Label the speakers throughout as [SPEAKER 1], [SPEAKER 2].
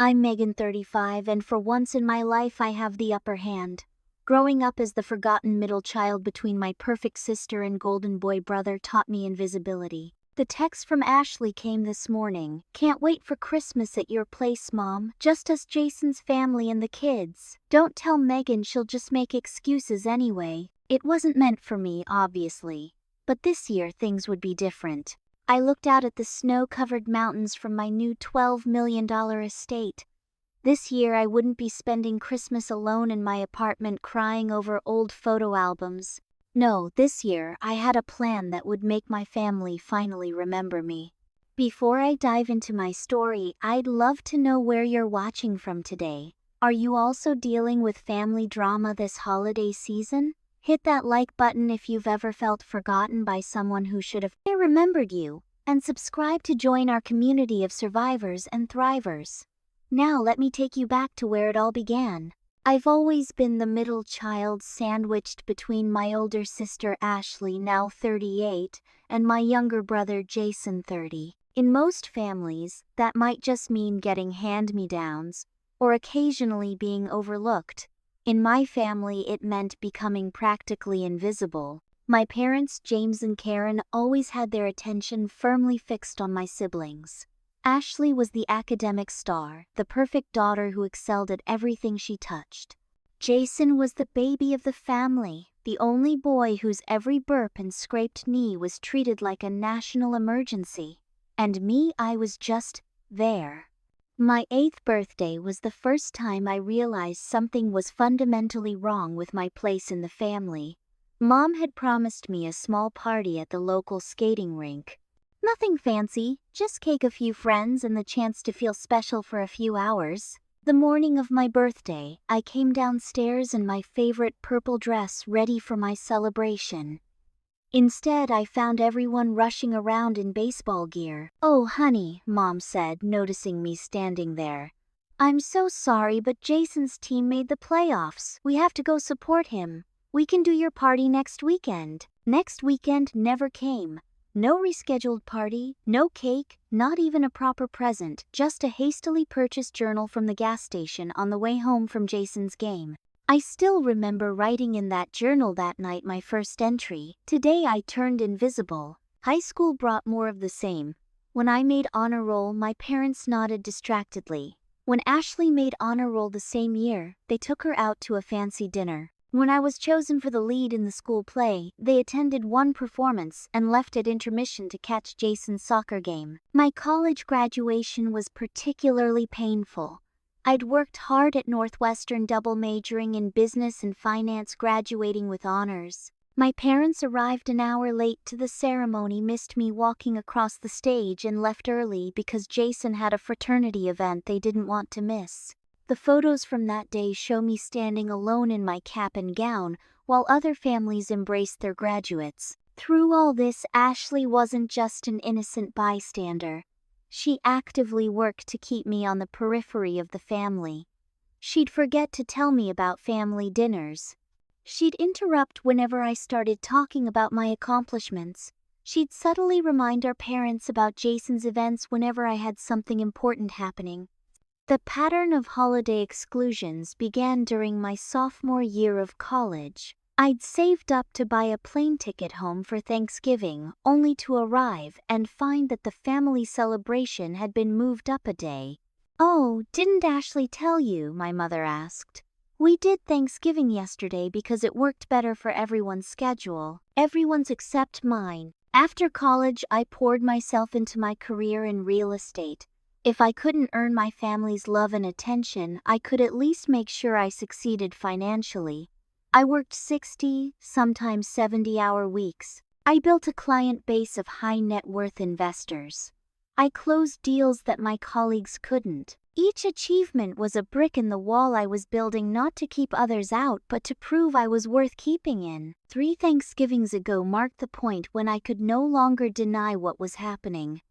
[SPEAKER 1] I'm Megan 35 and for once in my life I have the upper hand. Growing up as the forgotten middle child between my perfect sister and golden boy brother taught me invisibility. The text from Ashley came this morning. Can't wait for Christmas at your place, Mom. Just us, Jason's family and the kids. Don't tell Megan, she'll just make excuses anyway. It wasn't meant for me, obviously. But this year things would be different. I looked out at the snow-covered mountains from my new $12 million estate. This year I wouldn't be spending Christmas alone in my apartment crying over old photo albums. No, this year I had a plan that would make my family finally remember me. Before I dive into my story, I'd love to know where you're watching from today. Are you also dealing with family drama this holiday season? Hit that like button if you've ever felt forgotten by someone who should have remembered you, and subscribe to join our community of survivors and thrivers. Now let me take you back to where it all began. I've always been the middle child sandwiched between my older sister Ashley, now 38, and my younger brother Jason, 30. In most families, that might just mean getting hand-me-downs, or occasionally being overlooked. In my family, it meant becoming practically invisible. My parents, James and Karen, always had their attention firmly fixed on my siblings. Ashley was the academic star, the perfect daughter who excelled at everything she touched. Jason was the baby of the family, the only boy whose every burp and scraped knee was treated like a national emergency. And me, I was just there. My 8th birthday was the first time I realized something was fundamentally wrong with my place in the family. Mom had promised me a small party at the local skating rink. Nothing fancy, just cake, a few friends, and the chance to feel special for a few hours. The morning of my birthday, I came downstairs in my favorite purple dress ready for my celebration. Instead, I found everyone rushing around in baseball gear. "Oh, honey," Mom said, noticing me standing there. "I'm so sorry, but Jason's team made the playoffs. We have to go support him. We can do your party next weekend." Next weekend never came. No rescheduled party, no cake, not even a proper present, just a hastily purchased journal from the gas station on the way home from Jason's game. I still remember writing in that journal that night my first entry. Today I turned invisible. High school brought more of the same. When I made honor roll, my parents nodded distractedly. When Ashley made honor roll the same year, they took her out to a fancy dinner. When I was chosen for the lead in the school play, they attended one performance and left at intermission to catch Jason's soccer game. My college graduation was particularly painful. I'd worked hard at Northwestern, double majoring in business and finance, graduating with honors. My parents arrived an hour late to the ceremony, missed me walking across the stage, and left early because Jason had a fraternity event they didn't want to miss. The photos from that day show me standing alone in my cap and gown while other families embraced their graduates. Through all this, Ashley wasn't just an innocent bystander. She actively worked to keep me on the periphery of the family. She'd forget to tell me about family dinners. She'd interrupt whenever I started talking about my accomplishments. She'd subtly remind our parents about Jason's events whenever I had something important happening. The pattern of holiday exclusions began during my sophomore year of college. I'd saved up to buy a plane ticket home for Thanksgiving, only to arrive and find that the family celebration had been moved up a day. "Oh, didn't Ashley tell you?" my mother asked. "We did Thanksgiving yesterday because it worked better for everyone's schedule. Everyone's except mine." After college, I poured myself into my career in real estate. If I couldn't earn my family's love and attention, I could at least make sure I succeeded financially. I worked 60, sometimes 70-hour weeks. I built a client base of high net worth investors. I closed deals that my colleagues couldn't. Each achievement was a brick in the wall I was building, not to keep others out, but to prove I was worth keeping in. 3 Thanksgivings ago marked the point when I could no longer deny what was happening.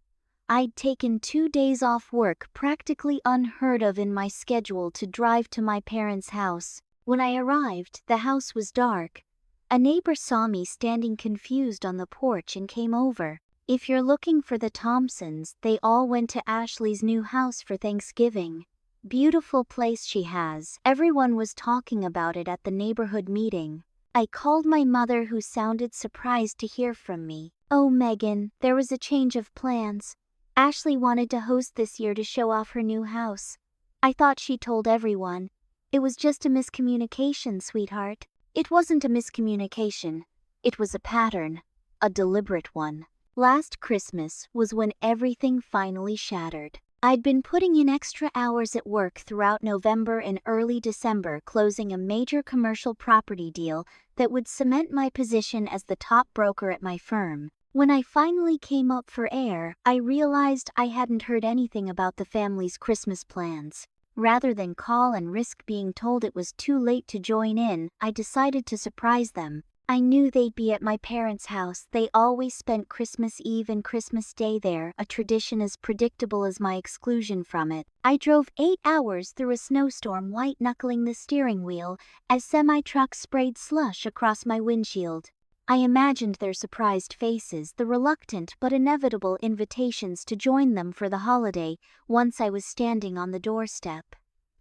[SPEAKER 1] I'd taken 2 days off work, practically unheard of in my schedule, to drive to my parents' house. When I arrived, the house was dark. A neighbor saw me standing confused on the porch and came over. "If you're looking for the Thompsons, they all went to Ashley's new house for Thanksgiving." beautiful place she has. Everyone was talking about it at the neighborhood meeting. I called my mother, who sounded surprised to hear from me. Oh, Megan, there was a change of plans. Ashley wanted to host this year to show off her new house. I thought she told everyone. It was just a miscommunication, sweetheart. It wasn't a miscommunication. It was a pattern. A deliberate one. Last Christmas was when everything finally shattered. I'd been putting in extra hours at work throughout November and early December, closing a major commercial property deal that would cement my position as the top broker at my firm. When I finally came up for air, I realized I hadn't heard anything about the family's Christmas plans. Rather than call and risk being told it was too late to join in, I decided to surprise them. I knew they'd be at my parents' house. They always spent Christmas Eve and Christmas Day there, a tradition as predictable as my exclusion from it. I drove 8 hours through a snowstorm, white-knuckling the steering wheel as semi-trucks sprayed slush across my windshield. I imagined their surprised faces, the reluctant but inevitable invitations to join them for the holiday once I was standing on the doorstep.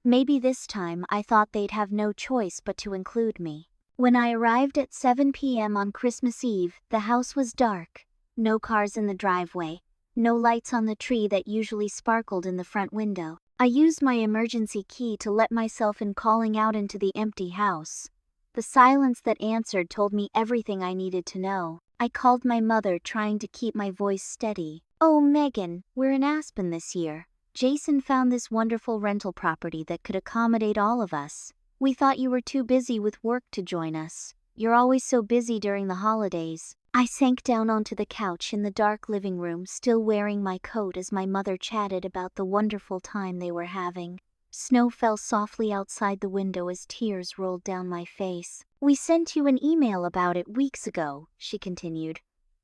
[SPEAKER 1] Maybe this time I thought they'd have no choice but to include me. When I arrived at 7 p.m. on Christmas Eve, the house was dark. No cars in the driveway. No lights on the tree that usually sparkled in the front window. I used my emergency key to let myself in, calling out into the empty house. The silence that answered told me everything I needed to know. I called my mother, trying to keep my voice steady. Oh, Megan, we're in Aspen this year. Jason found this wonderful rental property that could accommodate all of us. We thought you were too busy with work to join us. You're always so busy during the holidays. I sank down onto the couch in the dark living room, still wearing my coat, as my mother chatted about the wonderful time they were having. Snow fell softly outside the window as tears rolled down my face. We sent you an email about it weeks ago, she continued.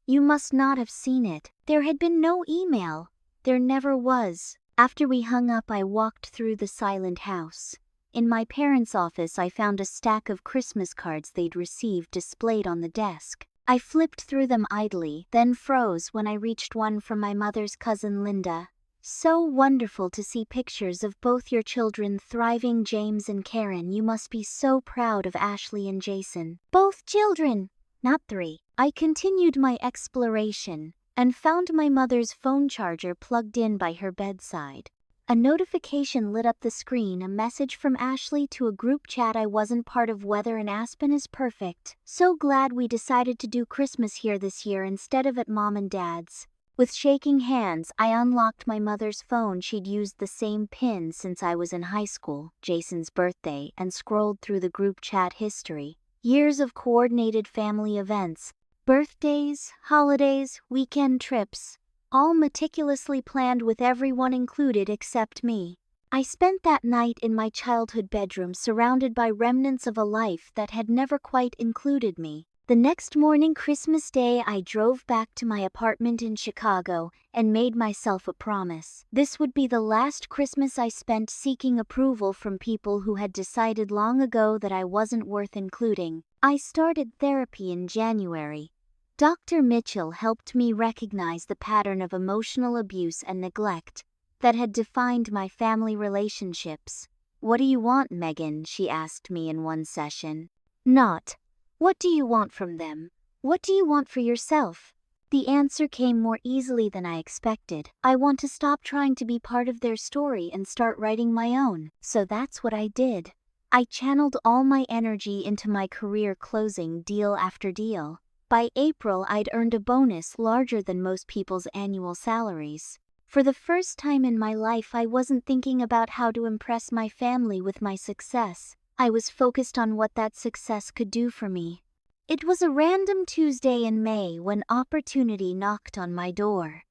[SPEAKER 1] You must not have seen it. There had been no email. There never was. After we hung up, I walked through the silent house. In my parents' office, I found a stack of Christmas cards they'd received displayed on the desk. I flipped through them idly, then froze when I reached one from my mother's cousin Linda. So wonderful to see pictures of both your children thriving, James and Karen. You must be so proud of Ashley and Jason. Both children, not 3. I continued my exploration and found my mother's phone charger plugged in by her bedside. A notification lit up the screen, a message from Ashley to a group chat I wasn't part of. Weather in Aspen is perfect. So glad we decided to do Christmas here this year instead of at Mom and Dad's. With shaking hands, I unlocked my mother's phone. She'd used the same PIN since I was in high school, Jason's birthday, and scrolled through the group chat history. Years of coordinated family events, birthdays, holidays, weekend trips. All meticulously planned with everyone included except me. I spent that night in my childhood bedroom, surrounded by remnants of a life that had never quite included me. The next morning, Christmas Day, I drove back to my apartment in Chicago and made myself a promise. This would be the last Christmas I spent seeking approval from people who had decided long ago that I wasn't worth including. I started therapy in January. Dr. Mitchell helped me recognize the pattern of emotional abuse and neglect that had defined my family relationships. What do you want, Megan? She asked me in one session. Not, what do you want from them? What do you want for yourself? The answer came more easily than I expected. I want to stop trying to be part of their story and start writing my own. So that's what I did. I channeled all my energy into my career, closing deal after deal. By April, I'd earned a bonus larger than most people's annual salaries. For the first time in my life, I wasn't thinking about how to impress my family with my success. I was focused on what that success could do for me. It was a random Tuesday in May when opportunity knocked on my door.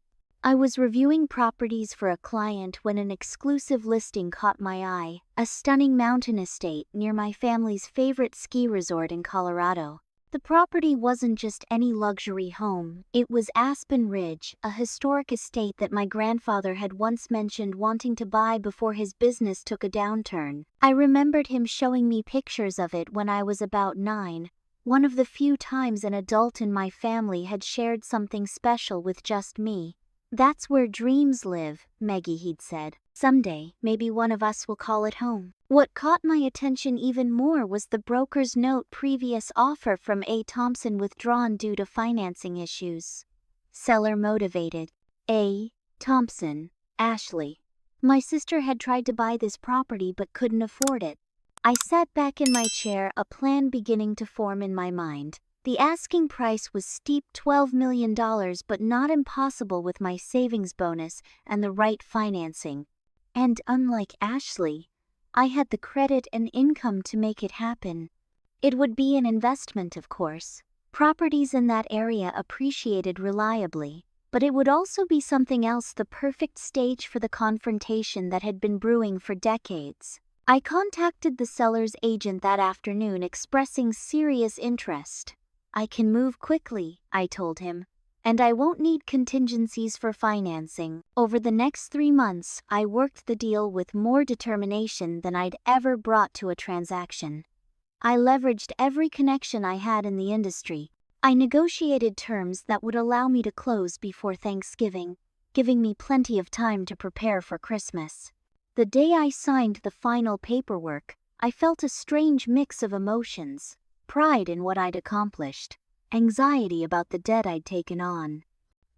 [SPEAKER 1] I was reviewing properties for a client when an exclusive listing caught my eye, a stunning mountain estate near my family's favorite ski resort in Colorado. The property wasn't just any luxury home. It was Aspen Ridge, a historic estate that my grandfather had once mentioned wanting to buy before his business took a downturn. I remembered him showing me pictures of it when I was about 9, one of the few times an adult in my family had shared something special with just me. That's where dreams live, Maggie, he'd said. Someday, maybe one of us will call it home. What caught my attention even more was the broker's note: previous offer from A. Thompson withdrawn due to financing issues. Seller motivated. A. Thompson, Ashley. My sister had tried to buy this property but couldn't afford it. I sat back in my chair, a plan beginning to form in my mind. The asking price was steep, $12 million, but not impossible with my savings bonus and the right financing. And unlike Ashley, I had the credit and income to make it happen. It would be an investment, of course. Properties in that area appreciated reliably, but it would also be something else, the perfect stage for the confrontation that had been brewing for decades. I contacted the seller's agent that afternoon, expressing serious interest. I can move quickly, I told him, and I won't need contingencies for financing. Over the next 3 months, I worked the deal with more determination than I'd ever brought to a transaction. I leveraged every connection I had in the industry. I negotiated terms that would allow me to close before Thanksgiving, giving me plenty of time to prepare for Christmas. The day I signed the final paperwork, I felt a strange mix of emotions: pride in what I'd accomplished, anxiety about the debt I'd taken on,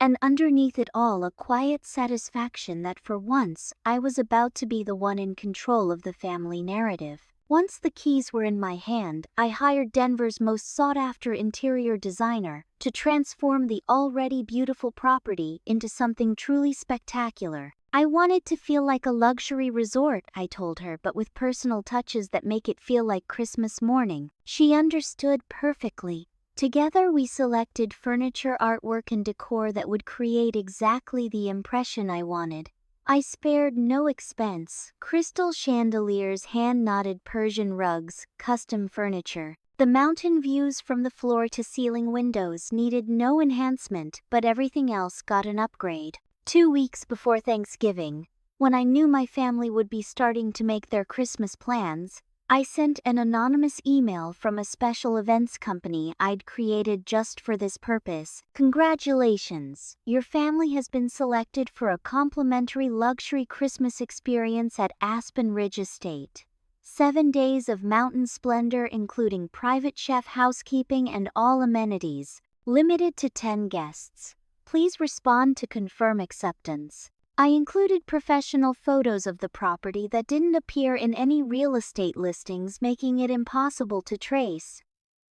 [SPEAKER 1] and underneath it all a quiet satisfaction that for once I was about to be the one in control of the family narrative. Once the keys were in my hand, I hired Denver's most sought-after interior designer to transform the already beautiful property into something truly spectacular. I wanted to feel like a luxury resort, I told her, but with personal touches that make it feel like Christmas morning. She understood perfectly. Together we selected furniture, artwork, and decor that would create exactly the impression I wanted. I spared no expense: crystal chandeliers, hand-knotted Persian rugs, custom furniture. The mountain views from the floor to ceiling windows needed no enhancement, but everything else got an upgrade. 2 weeks before Thanksgiving, when I knew my family would be starting to make their Christmas plans, I sent an anonymous email from a special events company I'd created just for this purpose. Congratulations, your family has been selected for a complimentary luxury Christmas experience at Aspen Ridge Estate. 7 days of mountain splendor, including private chef, housekeeping, and all amenities. Limited to 10 guests. Please respond to confirm acceptance. I included professional photos of the property that didn't appear in any real estate listings, making it impossible to trace.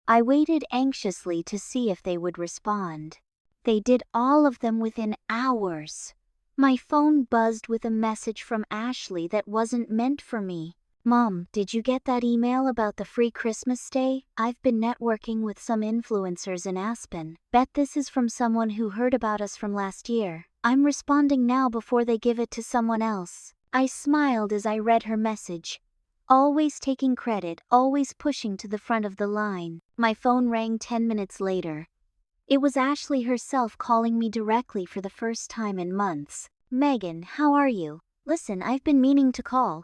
[SPEAKER 1] I waited anxiously to see if they would respond. They did, all of them within hours. My phone buzzed with a message from Ashley that wasn't meant for me. Mom, did you get that email about the free Christmas stay? I've been networking with some influencers in Aspen. Bet this is from someone who heard about us from last year. I'm responding now before they give it to someone else. I smiled as I read her message. Always taking credit, always pushing to the front of the line. My phone rang 10 minutes later. It was Ashley herself calling me directly for the first time in months. Megan, how are you? Listen, I've been meaning to call.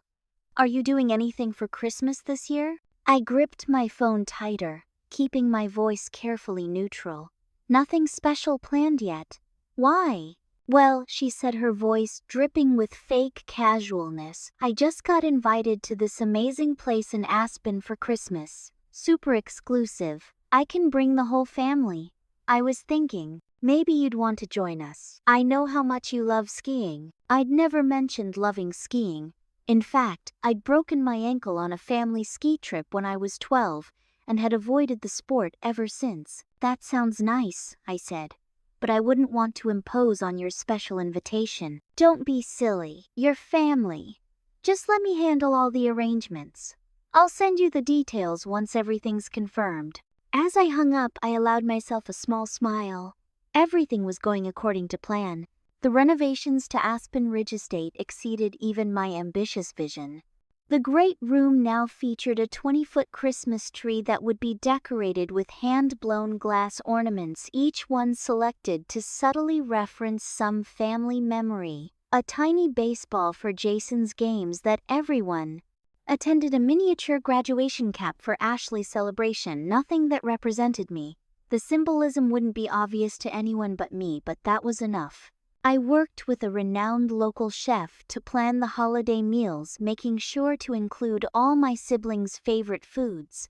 [SPEAKER 1] Are you doing anything for Christmas this year? I gripped my phone tighter, keeping my voice carefully neutral. Nothing special planned yet. Why? Well, she said, her voice dripping with fake casualness. I just got invited to this amazing place in Aspen for Christmas. Super exclusive. I can bring the whole family. I was thinking, maybe you'd want to join us. I know how much you love skiing. I'd never mentioned loving skiing. In fact, I'd broken my ankle on a family ski trip when I was 12 and had avoided the sport ever since. That sounds nice, I said, but I wouldn't want to impose on your special invitation. Don't be silly. Your family. Just let me handle all the arrangements. I'll send you the details once everything's confirmed. As I hung up, I allowed myself a small smile. Everything was going according to plan. The renovations to Aspen Ridge Estate exceeded even my ambitious vision. The great room now featured a 20-foot Christmas tree that would be decorated with hand-blown glass ornaments, each one selected to subtly reference some family memory. A tiny baseball for Jason's games that everyone attended, a miniature graduation cap for Ashley's celebration, nothing that represented me. The symbolism wouldn't be obvious to anyone but me, but that was enough. I worked with a renowned local chef to plan the holiday meals, making sure to include all my siblings' favorite foods.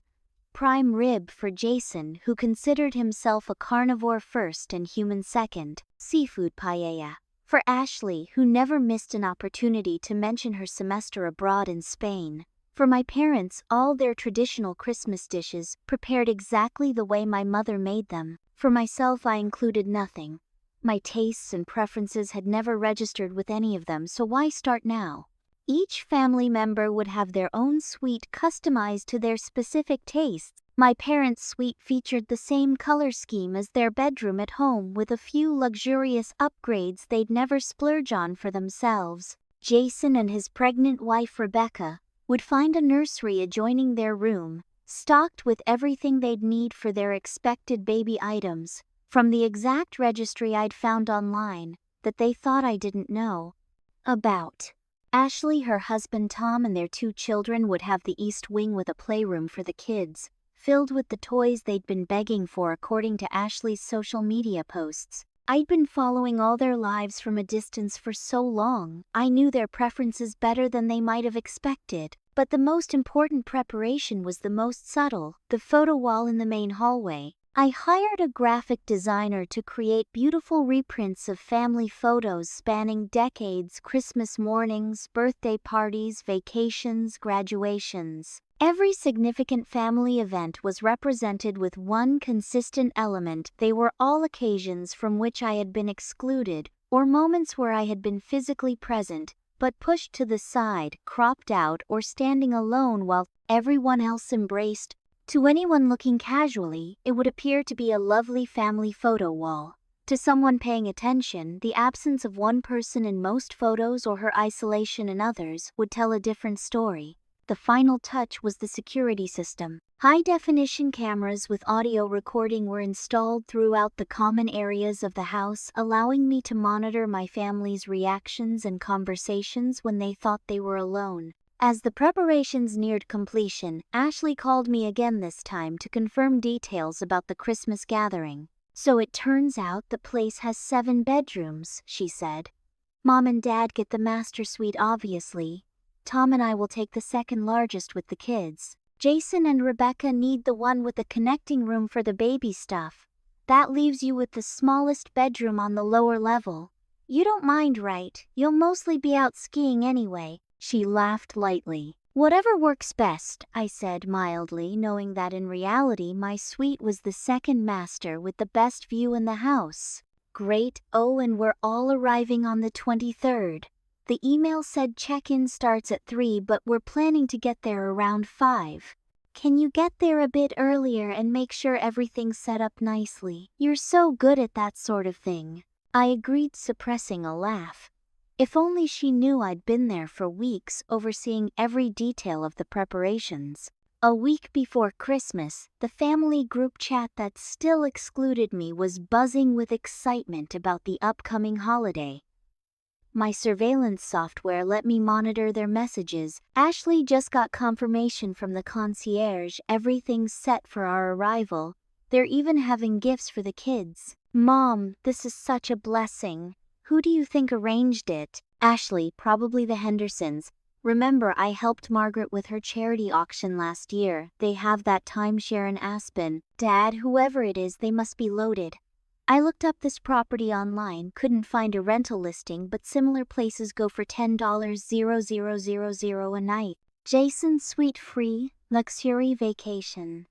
[SPEAKER 1] Prime rib for Jason, who considered himself a carnivore first and human second. Seafood paella for Ashley, who never missed an opportunity to mention her semester abroad in Spain. For my parents, all their traditional Christmas dishes, prepared exactly the way my mother made them. For myself, I included nothing. My tastes and preferences had never registered with any of them, so why start now? Each family member would have their own suite customized to their specific tastes. My parents' suite featured the same color scheme as their bedroom at home, with a few luxurious upgrades they'd never splurge on for themselves. Jason and his pregnant wife Rebecca would find a nursery adjoining their room, stocked with everything they'd need for their expected baby items, from the exact registry I'd found online that they thought I didn't know about. Ashley, her husband Tom, and their 2 children would have the east wing with a playroom for the kids, filled with the toys they'd been begging for according to Ashley's social media posts. I'd been following all their lives from a distance for so long, I knew their preferences better than they might have expected. But the most important preparation was the most subtle, the photo wall in the main hallway. I hired a graphic designer to create beautiful reprints of family photos spanning decades: Christmas mornings, birthday parties, vacations, graduations. Every significant family event was represented with one consistent element. They were all occasions from which I had been excluded, or moments where I had been physically present, but pushed to the side, cropped out, or standing alone while everyone else embraced. To anyone looking casually, it would appear to be a lovely family photo wall. To someone paying attention, the absence of one person in most photos or her isolation in others would tell a different story. The final touch was the security system. High-definition cameras with audio recording were installed throughout the common areas of the house, allowing me to monitor my family's reactions and conversations when they thought they were alone. As the preparations neared completion, Ashley called me again, this time to confirm details about the Christmas gathering. "So it turns out the place has 7 bedrooms," she said. "Mom and Dad get the master suite, obviously. Tom and I will take the second largest with the kids. Jason and Rebecca need the one with the connecting room for the baby stuff. That leaves you with the smallest bedroom on the lower level. You don't mind, right? You'll mostly be out skiing anyway." She laughed lightly. "Whatever works best," I said mildly, knowing that in reality my suite was the second master with the best view in the house. "Great. Oh, and we're all arriving on the 23rd. The email said check-in starts at 3, but we're planning to get there around 5. Can you get there a bit earlier and make sure everything's set up nicely? You're so good at that sort of thing." I agreed, suppressing a laugh. If only she knew I'd been there for weeks, overseeing every detail of the preparations. A week before Christmas, the family group chat that still excluded me was buzzing with excitement about the upcoming holiday. My surveillance software let me monitor their messages. "Ashley just got confirmation from the concierge. Everything's set for our arrival. They're even having gifts for the kids." "Mom, this is such a blessing. Who do you think arranged it?" "Ashley, probably the Hendersons. Remember, I helped Margaret with her charity auction last year. They have that timeshare in Aspen." "Dad, whoever it is, they must be loaded. I looked up this property online, couldn't find a rental listing, but similar places go for $10,000 a night. Jason, suite free, luxury vacation.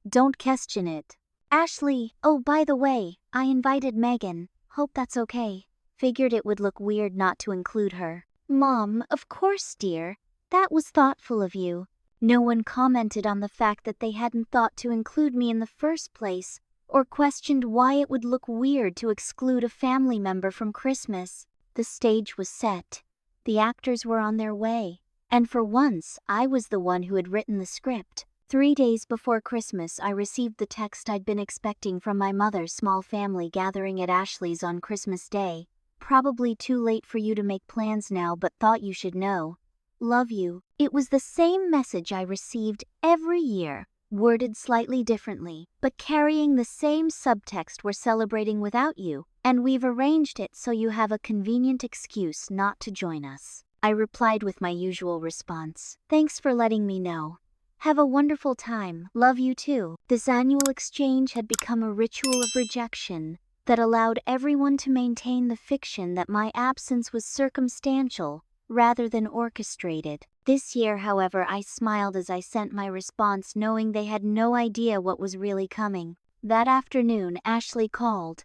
[SPEAKER 1] Don't question it." "Ashley, oh, by the way, I invited Megan. Hope that's okay. Figured it would look weird not to include her." "Mom, of course, dear. That was thoughtful of you." No one commented on the fact that they hadn't thought to include me in the first place, or questioned why it would look weird to exclude a family member from Christmas. The stage was set. The actors were on their way. And for once, I was the one who had written the script. 3 days before Christmas, I received the text I'd been expecting from my mother's small family gathering at Ashley's on Christmas Day. "Probably too late for you to make plans now, but thought you should know. Love you." It was the same message I received every year, worded slightly differently, but carrying the same subtext: "We're celebrating without you. And we've arranged it so you have a convenient excuse not to join us. I replied with my usual response. Thanks for letting me know. Have a wonderful time. Love you too. This annual exchange had become a ritual of rejection that allowed everyone to maintain the fiction that my absence was circumstantial rather than orchestrated. This year, however, I smiled as I sent my response, knowing they had no idea what was really coming. That afternoon, Ashley called.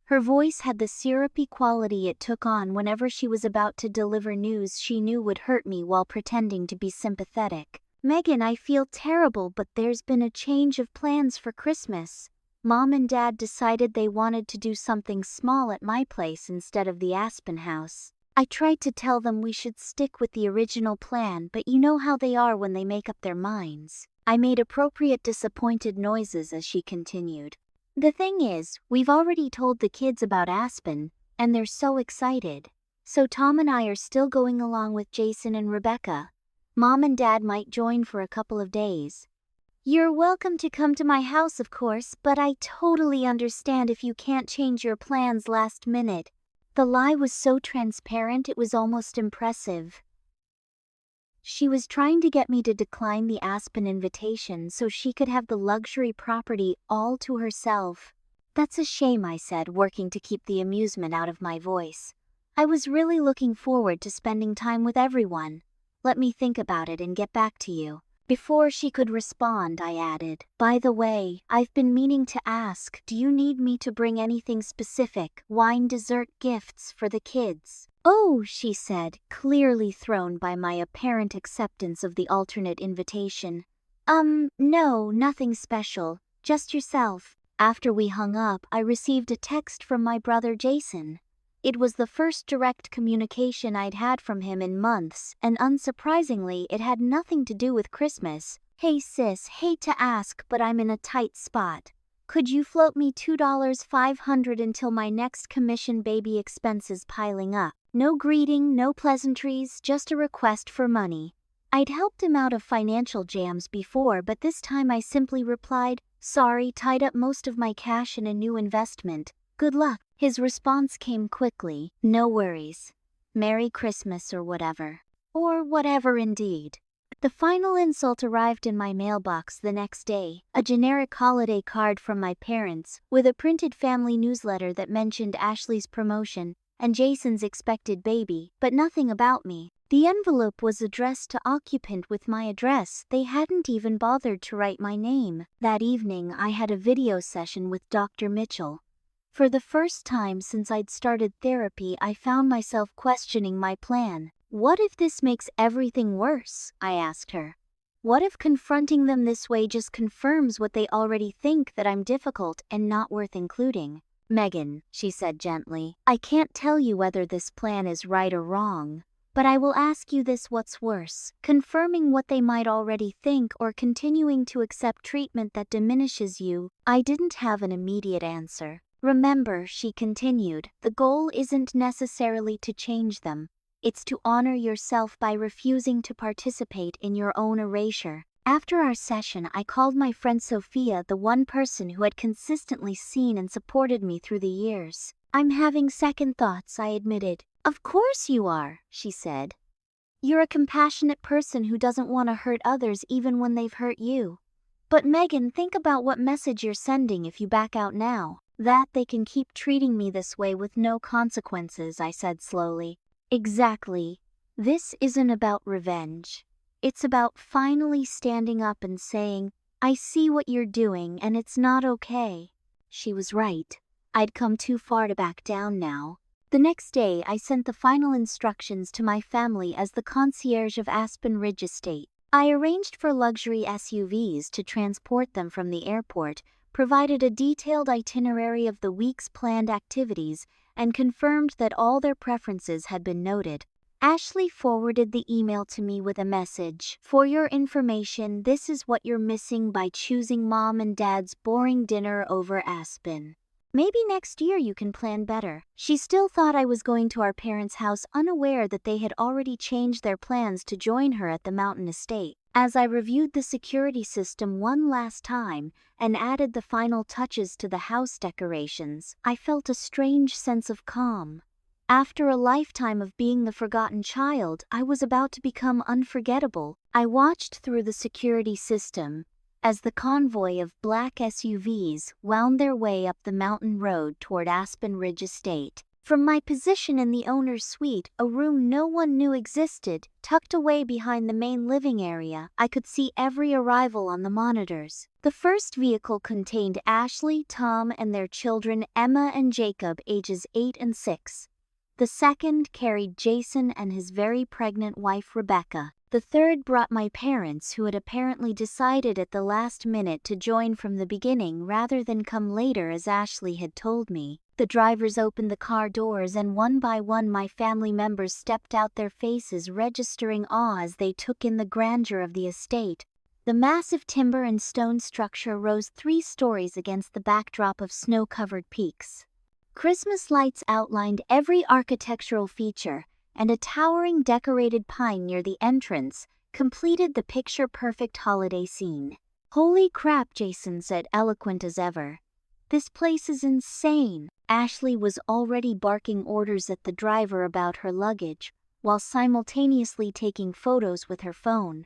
[SPEAKER 1] Her voice had the syrupy quality it took on whenever she was about to deliver news she knew would hurt me while pretending to be sympathetic. Megan, I feel terrible, but there's been a change of plans for Christmas. Mom and Dad decided they wanted to do something small at my place instead of the Aspen house. I tried to tell them we should stick with the original plan, but you know how they are when they make up their minds. I made appropriate disappointed noises as she continued. The thing is, we've already told the kids about Aspen, and they're so excited. So Tom and I are still going along with Jason and Rebecca. Mom and Dad might join for a couple of days. You're welcome to come to my house, of course, but I totally understand if you can't change your plans last minute. The lie was so transparent it was almost impressive. She was trying to get me to decline the Aspen invitation so she could have the luxury property all to herself. That's a shame, I said, working to keep the amusement out of my voice. I was really looking forward to spending time with everyone. Let me think about it and get back to you. Before she could respond, I added, by the way, I've been meaning to ask, do you need me to bring anything specific, wine, dessert, gifts for the kids? Oh, she said, clearly thrown by my apparent acceptance of the alternate invitation. No, nothing special, just yourself. After we hung up, I received a text from my brother Jason. It was the first direct communication I'd had from him in months, and unsurprisingly, it had nothing to do with Christmas. Hey sis, hate to ask, but I'm in a tight spot. Could you float me $2,500 until my next commission, baby expenses piling up? No greeting, no pleasantries, just a request for money. I'd helped him out of financial jams before, but this time I simply replied, sorry, tied up most of my cash in a new investment. Good luck. His response came quickly, no worries. Merry Christmas or whatever. Or whatever indeed. The final insult arrived in my mailbox the next day, a generic holiday card from my parents, with a printed family newsletter that mentioned Ashley's promotion and Jason's expected baby, but nothing about me. The envelope was addressed to occupant with my address. They hadn't even bothered to write my name. That evening, I had a video session with Dr. Mitchell. For the first time since I'd started therapy, I found myself questioning my plan. What if this makes everything worse? I asked her. What if confronting them this way just confirms what they already think, that I'm difficult and not worth including? Megan, she said gently, I can't tell you whether this plan is right or wrong, but I will ask you this: what's worse, confirming what they might already think or continuing to accept treatment that diminishes you? I didn't have an immediate answer. Remember, she continued, the goal isn't necessarily to change them. It's to honor yourself by refusing to participate in your own erasure. After our session, I called my friend Sophia, the one person who had consistently seen and supported me through the years. I'm having second thoughts, I admitted. Of course you are, she said. You're a compassionate person who doesn't want to hurt others even when they've hurt you. But Megan, think about what message you're sending if you back out now. That they can keep treating me this way with no consequences, I said slowly. Exactly. This isn't about revenge. It's about finally standing up and saying, I see what you're doing and it's not okay. She was right. I'd come too far to back down now. The next day, I sent the final instructions to my family as the concierge of Aspen Ridge Estate. I arranged for luxury SUVs to transport them from the airport, provided a detailed itinerary of the week's planned activities, and confirmed that all their preferences had been noted. Ashley forwarded the email to me with a message. For your information, this is what you're missing by choosing Mom and Dad's boring dinner over Aspen. Maybe next year you can plan better. She still thought I was going to our parents' house, unaware that they had already changed their plans to join her at the mountain estate. As I reviewed the security system one last time and added the final touches to the house decorations, I felt a strange sense of calm. After a lifetime of being the forgotten child, I was about to become unforgettable. I watched through the security system as the convoy of black SUVs wound their way up the mountain road toward Aspen Ridge Estate. From my position in the owner's suite, a room no one knew existed, tucked away behind the main living area, I could see every arrival on the monitors. The first vehicle contained Ashley, Tom, and their children Emma and Jacob, ages 8 and 6. The second carried Jason and his very pregnant wife Rebecca. The third brought my parents, who had apparently decided at the last minute to join from the beginning rather than come later as Ashley had told me. The drivers opened the car doors and one by one my family members stepped out, their faces registering awe as they took in the grandeur of the estate. The massive timber and stone structure rose 3 stories against the backdrop of snow-covered peaks. Christmas lights outlined every architectural feature, and a towering decorated pine near the entrance completed the picture-perfect holiday scene. "Holy crap," Jason said, eloquent as ever. "This place is insane." Ashley was already barking orders at the driver about her luggage, while simultaneously taking photos with her phone.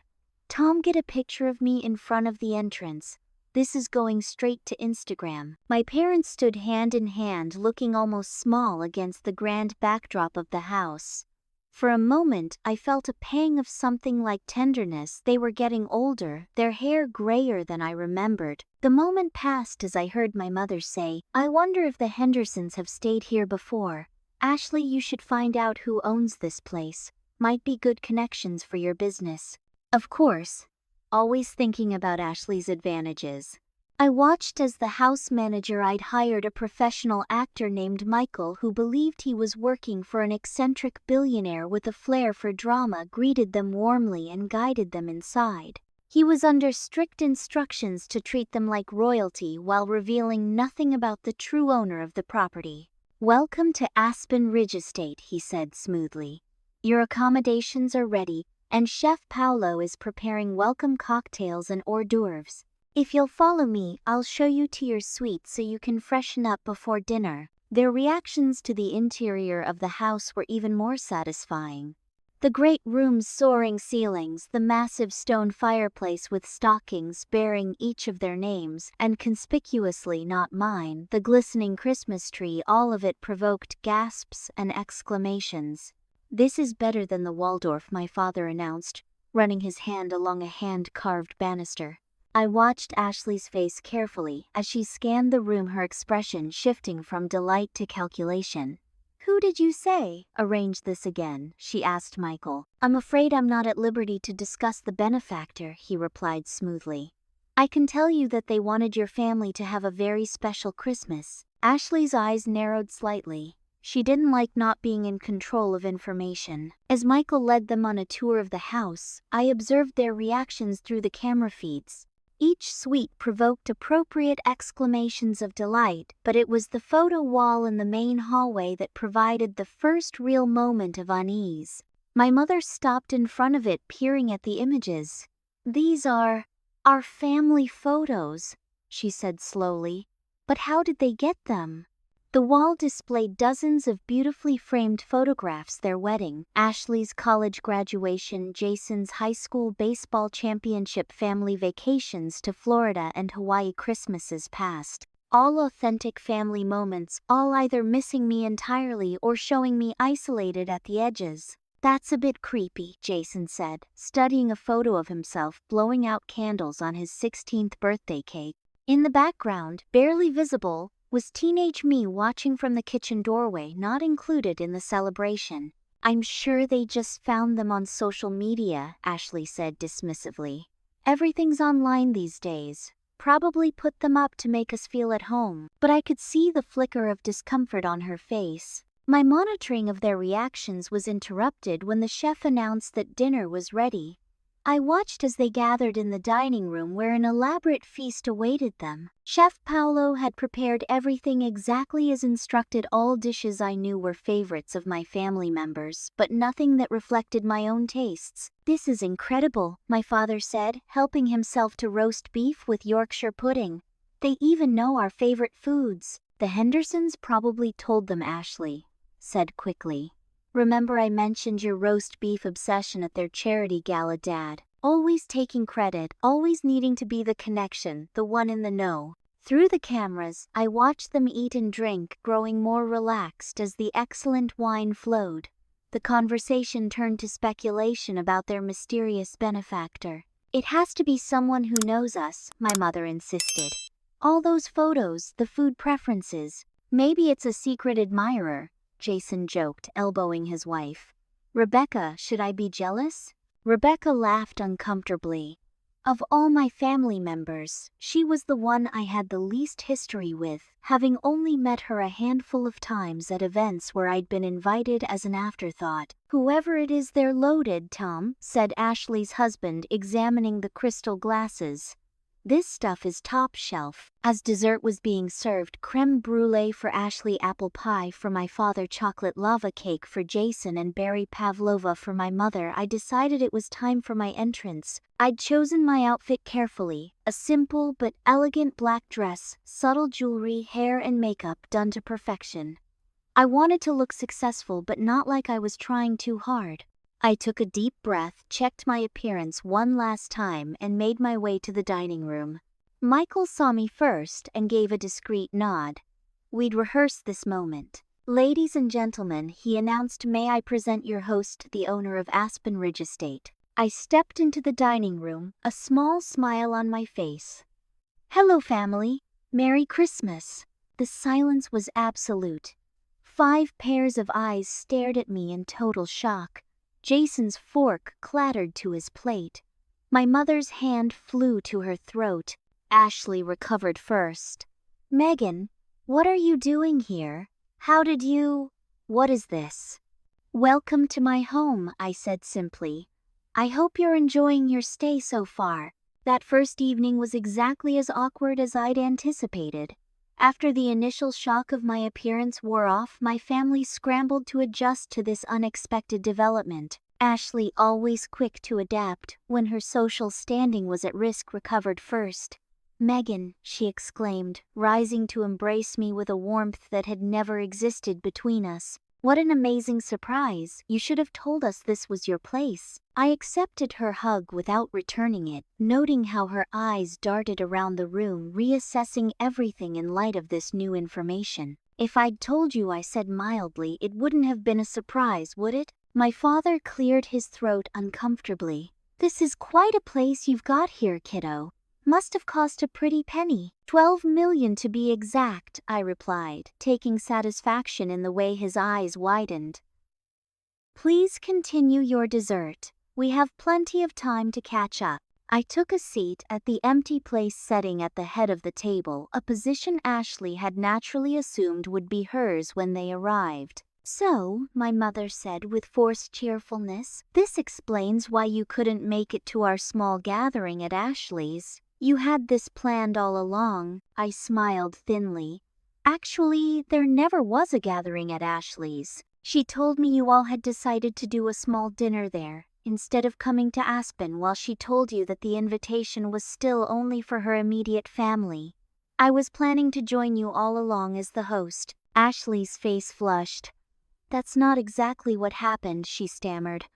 [SPEAKER 1] "Tom, get a picture of me in front of the entrance. This is going straight to Instagram." My parents stood hand in hand, looking almost small against the grand backdrop of the house. For a moment, I felt a pang of something like tenderness. They were getting older, their hair grayer than I remembered. The moment passed as I heard my mother say, "I wonder if the Hendersons have stayed here before. Ashley, you should find out who owns this place. Might be good connections for your business." Of course, always thinking about Ashley's advantages. I watched as the house manager I'd hired, a professional actor named Michael who believed he was working for an eccentric billionaire with a flair for drama, greeted them warmly and guided them inside. He was under strict instructions to treat them like royalty while revealing nothing about the true owner of the property. "Welcome to Aspen Ridge Estate," he said smoothly. "Your accommodations are ready, and Chef Paolo is preparing welcome cocktails and hors d'oeuvres. If you'll follow me, I'll show you to your suite so you can freshen up before dinner." Their reactions to the interior of the house were even more satisfying. The great room's soaring ceilings, the massive stone fireplace with stockings bearing each of their names, and conspicuously not mine, the glistening Christmas tree, all of it provoked gasps and exclamations. "This is better than the Waldorf," my father announced, running his hand along a hand-carved banister. I watched Ashley's face carefully as she scanned the room, her expression shifting from delight to calculation. "Who did you say arranged this again?" she asked Michael. "I'm afraid I'm not at liberty to discuss the benefactor," he replied smoothly. "I can tell you that they wanted your family to have a very special Christmas." Ashley's eyes narrowed slightly. She didn't like not being in control of information. As Michael led them on a tour of the house, I observed their reactions through the camera feeds. Each suite provoked appropriate exclamations of delight, but it was the photo wall in the main hallway that provided the first real moment of unease. My mother stopped in front of it, peering at the images. "These are our family photos," she said slowly. "But how did they get them?" The wall displayed dozens of beautifully framed photographs: their wedding, Ashley's college graduation, Jason's high school baseball championship, family vacations to Florida and Hawaii, Christmases past. All authentic family moments, all either missing me entirely or showing me isolated at the edges. "That's a bit creepy," Jason said, studying a photo of himself blowing out candles on his 16th birthday cake. In the background, barely visible, was teenage me watching from the kitchen doorway, not included in the celebration. "I'm sure they just found them on social media," Ashley said dismissively. "Everything's online these days. Probably put them up to make us feel at home." But I could see the flicker of discomfort on her face. My monitoring of their reactions was interrupted when the chef announced that dinner was ready. I watched as they gathered in the dining room where an elaborate feast awaited them. Chef Paolo had prepared everything exactly as instructed. All dishes I knew were favorites of my family members, but nothing that reflected my own tastes. "This is incredible," my father said, helping himself to roast beef with Yorkshire pudding. "They even know our favorite foods." "The Hendersons probably told them," Ashley said quickly. "Remember I mentioned your roast beef obsession at their charity gala, Dad? Always taking credit, always needing to be the connection, the one in the know." Through the cameras, I watched them eat and drink, growing more relaxed as the excellent wine flowed. The conversation turned to speculation about their mysterious benefactor. "It has to be someone who knows us," my mother insisted. "All those photos, the food preferences. Maybe it's a secret admirer," Jason joked, elbowing his wife. "Rebecca, should I be jealous?" Rebecca laughed uncomfortably. Of all my family members, she was the one I had the least history with, having only met her a handful of times at events where I'd been invited as an afterthought. "Whoever it is, they're loaded, Tom," said Ashley's husband, examining the crystal glasses. "This stuff is top shelf." As dessert was being served, creme brulee for Ashley, apple pie for my father, chocolate lava cake for Jason, and berry pavlova for my mother, I decided it was time for my entrance. I'd chosen my outfit carefully, a simple but elegant black dress, subtle jewelry, hair and makeup done to perfection. I wanted to look successful but not like I was trying too hard. I took a deep breath, checked my appearance one last time, and made my way to the dining room. Michael saw me first and gave a discreet nod. We'd rehearsed this moment. "Ladies and gentlemen," he announced, "may I present your host, the owner of Aspen Ridge Estate." I stepped into the dining room, a small smile on my face. "Hello, family. Merry Christmas." The silence was absolute. 5 pairs of eyes stared at me in total shock. Jason's fork clattered to his plate. My mother's hand flew to her throat. Ashley recovered first. "Megan, what are you doing here? How did you... What is this?" "Welcome to my home," I said simply. "I hope you're enjoying your stay so far." That first evening was exactly as awkward as I'd anticipated. After the initial shock of my appearance wore off, my family scrambled to adjust to this unexpected development. Ashley, always quick to adapt when her social standing was at risk, recovered first. "Megan," she exclaimed, rising to embrace me with a warmth that had never existed between us. "What an amazing surprise. You should have told us this was your place." I accepted her hug without returning it, noting how her eyes darted around the room, reassessing everything in light of this new information. "If I'd told you," I said mildly, "it wouldn't have been a surprise, would it?" My father cleared his throat uncomfortably. "This is quite a place you've got here, kiddo. Must have cost a pretty penny." "12 million to be exact," I replied, taking satisfaction in the way his eyes widened. "Please continue your dessert. We have plenty of time to catch up." I took a seat at the empty place setting at the head of the table, a position Ashley had naturally assumed would be hers when they arrived. "So," my mother said with forced cheerfulness, "this explains why you couldn't make it to our small gathering at Ashley's. You had this planned all along." I smiled thinly. "Actually, there never was a gathering at Ashley's. She told me you all had decided to do a small dinner there, instead of coming to Aspen, while she told you that the invitation was still only for her immediate family. I was planning to join you all along as the host." Ashley's face flushed. "That's not exactly what happened," she stammered.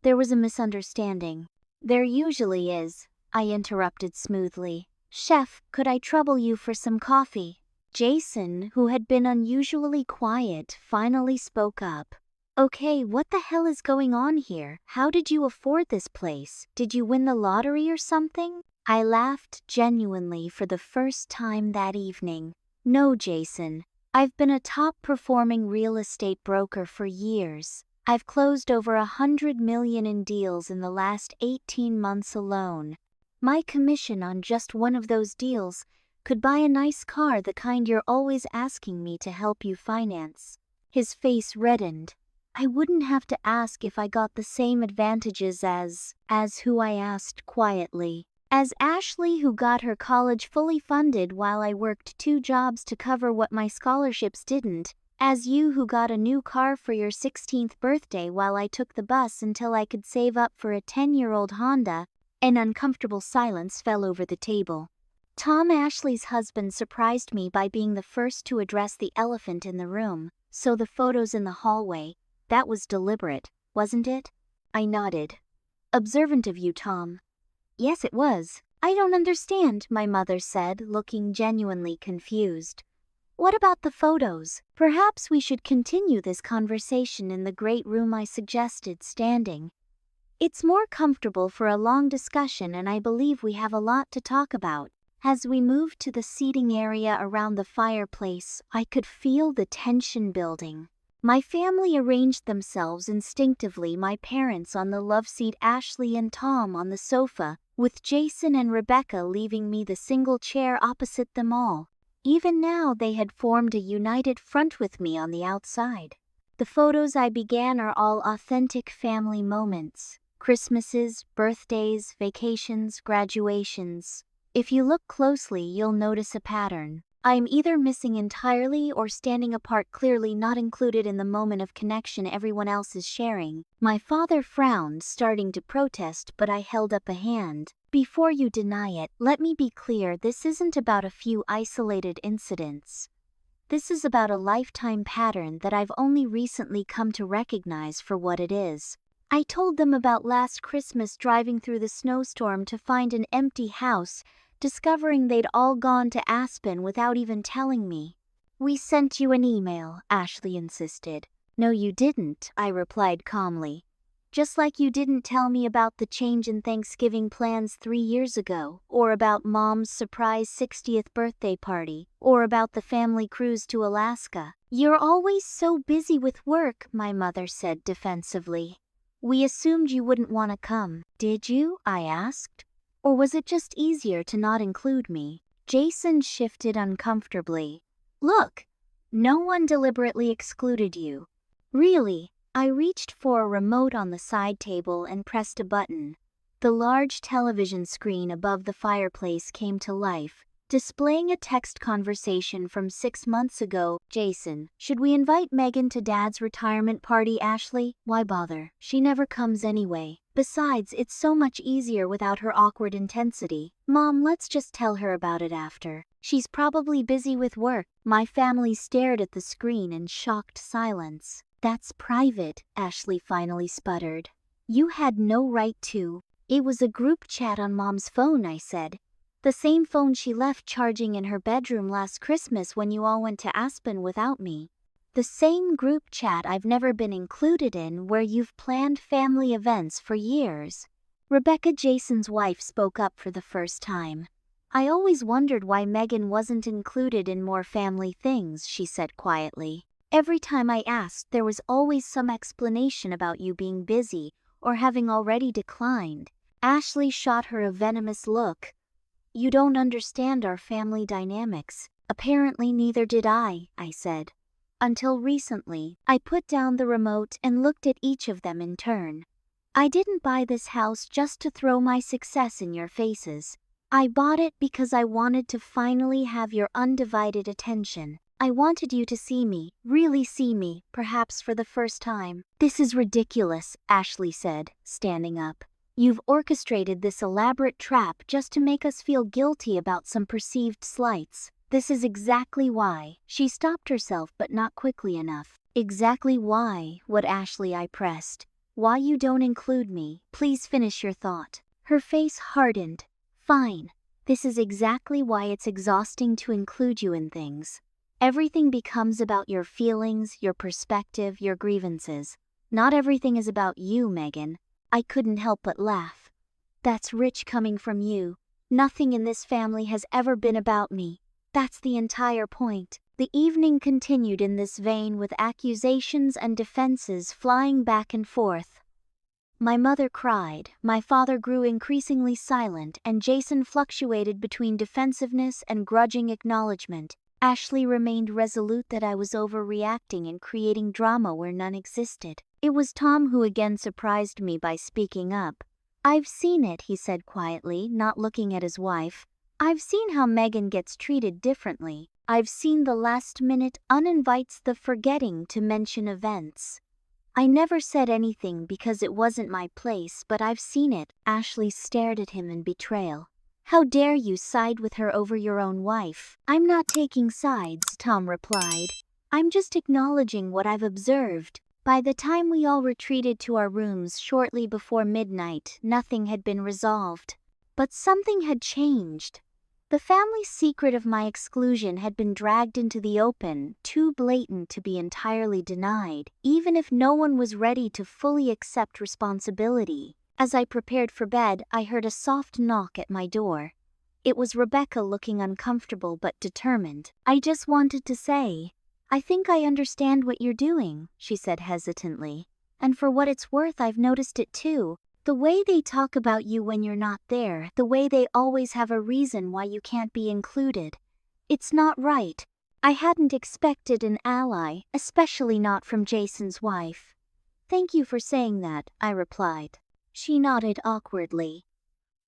[SPEAKER 1] "There was a misunderstanding." "There usually is," I interrupted smoothly. "Chef, could I trouble you for some coffee?" Jason, who had been unusually quiet, finally spoke up. "Okay, what the hell is going on here? How did you afford this place? Did you win the lottery or something?" I laughed genuinely for the first time that evening. "No, Jason. I've been a top-performing real estate broker for years. I've closed over 100 million in deals in the last 18 months alone. My commission on just one of those deals could buy a nice car, the kind you're always asking me to help you finance." His face reddened. I wouldn't have to ask if I got the same advantages as who I asked quietly. As Ashley, who got her college fully funded while I worked 2 jobs to cover what my scholarships didn't. As you, who got a new car for your 16th birthday while I took the bus until I could save up for a 10-year-old Honda. An uncomfortable silence fell over the table. Tom, Ashley's husband, surprised me by being the first to address the elephant in the room. So the photos in the hallway, that was deliberate, wasn't it? I nodded. Observant of you, Tom. Yes, it was. I don't understand, my mother said, looking genuinely confused. What about the photos? Perhaps we should continue this conversation in the great room, I suggested, standing. It's more comfortable for a long discussion, and I believe we have a lot to talk about. As we moved to the seating area around the fireplace, I could feel the tension building. My family arranged themselves instinctively, my parents on the love seat, Ashley and Tom on the sofa, with Jason and Rebecca leaving me the single chair opposite them all. Even now they had formed a united front with me on the outside. The photos I began are all authentic family moments. Christmases, birthdays, vacations, graduations. If you look closely, you'll notice a pattern. I am either missing entirely or standing apart, clearly not included in the moment of connection everyone else is sharing. My father frowned, starting to protest, but I held up a hand. Before you deny it, let me be clear, this isn't about a few isolated incidents. This is about a lifetime pattern that I've only recently come to recognize for what it is. I told them about last Christmas driving through the snowstorm to find an empty house, discovering they'd all gone to Aspen without even telling me. We sent you an email, Ashley insisted. No, you didn't, I replied calmly. Just like you didn't tell me about the change in Thanksgiving plans 3 years ago, or about Mom's surprise 60th birthday party, or about the family cruise to Alaska. You're always so busy with work, my mother said defensively. We assumed you wouldn't want to come. Did you? I asked. Or was it just easier to not include me? Jason shifted uncomfortably. Look, no one deliberately excluded you. Really? I reached for a remote on the side table and pressed a button. The large television screen above the fireplace came to life, displaying a text conversation from 6 months ago. Jason, should we invite Megan to Dad's retirement party, Ashley? Why bother? She never comes anyway. Besides, it's so much easier without her awkward intensity. Mom, let's just tell her about it after. She's probably busy with work. My family stared at the screen in shocked silence. That's private, Ashley finally sputtered. You had no right to. It was a group chat on Mom's phone, I said. The same phone she left charging in her bedroom last Christmas when you all went to Aspen without me. The same group chat I've never been included in, where you've planned family events for years. Rebecca, Jason's wife, spoke up for the first time. I always wondered why Megan wasn't included in more family things, she said quietly. Every time I asked, there was always some explanation about you being busy or having already declined. Ashley shot her a venomous look. You don't understand our family dynamics. Apparently neither did I said. Until recently, I put down the remote and looked at each of them in turn. I didn't buy this house just to throw my success in your faces. I bought it because I wanted to finally have your undivided attention. I wanted you to see me, really see me, perhaps for the first time. This is ridiculous, Ashley said, standing up. You've orchestrated this elaborate trap just to make us feel guilty about some perceived slights. This is exactly why. She stopped herself, but not quickly enough. Exactly why, what, Ashley? I pressed. Why you don't include me? Please finish your thought. Her face hardened. Fine. This is exactly why it's exhausting to include you in things. Everything becomes about your feelings, your perspective, your grievances. Not everything is about you, Megan. I couldn't help but laugh. That's rich coming from you. Nothing in this family has ever been about me. That's the entire point. The evening continued in this vein, with accusations and defenses flying back and forth. My mother cried, my father grew increasingly silent, and Jason fluctuated between defensiveness and grudging acknowledgement. Ashley remained resolute that I was overreacting and creating drama where none existed. It was Tom who again surprised me by speaking up. "I've seen it," he said quietly, not looking at his wife. "I've seen how Megan gets treated differently. I've seen the last minute uninvites, the forgetting to mention events. I never said anything because it wasn't my place, but I've seen it." Ashley stared at him in betrayal. "How dare you side with her over your own wife?" "I'm not taking sides," Tom replied. "I'm just acknowledging what I've observed." By the time we all retreated to our rooms shortly before midnight, nothing had been resolved. But something had changed. The family secret of my exclusion had been dragged into the open, too blatant to be entirely denied, even if no one was ready to fully accept responsibility. As I prepared for bed, I heard a soft knock at my door. It was Rebecca, looking uncomfortable but determined. "I just wanted to say, I think I understand what you're doing," she said hesitantly. "And for what it's worth, I've noticed it too. The way they talk about you when you're not there, the way they always have a reason why you can't be included. It's not right. I hadn't expected an ally, especially not from Jason's wife." "Thank you for saying that," I replied. She nodded awkwardly.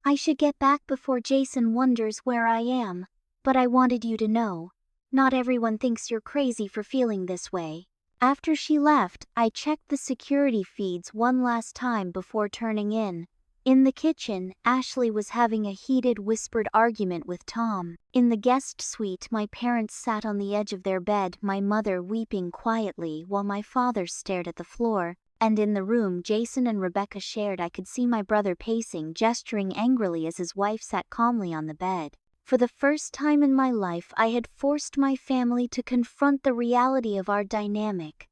[SPEAKER 1] "I should get back before Jason wonders where I am, but I wanted you to know. Not everyone thinks you're crazy for feeling this way." After she left, I checked the security feeds one last time before turning in. In the kitchen, Ashley was having a heated, whispered argument with Tom. In the guest suite, my parents sat on the edge of their bed, my mother weeping quietly while my father stared at the floor. And in the room Jason and Rebecca shared, I could see my brother pacing, gesturing angrily as his wife sat calmly on the bed. For the first time in my life, I had forced my family to confront the reality of our dynamic.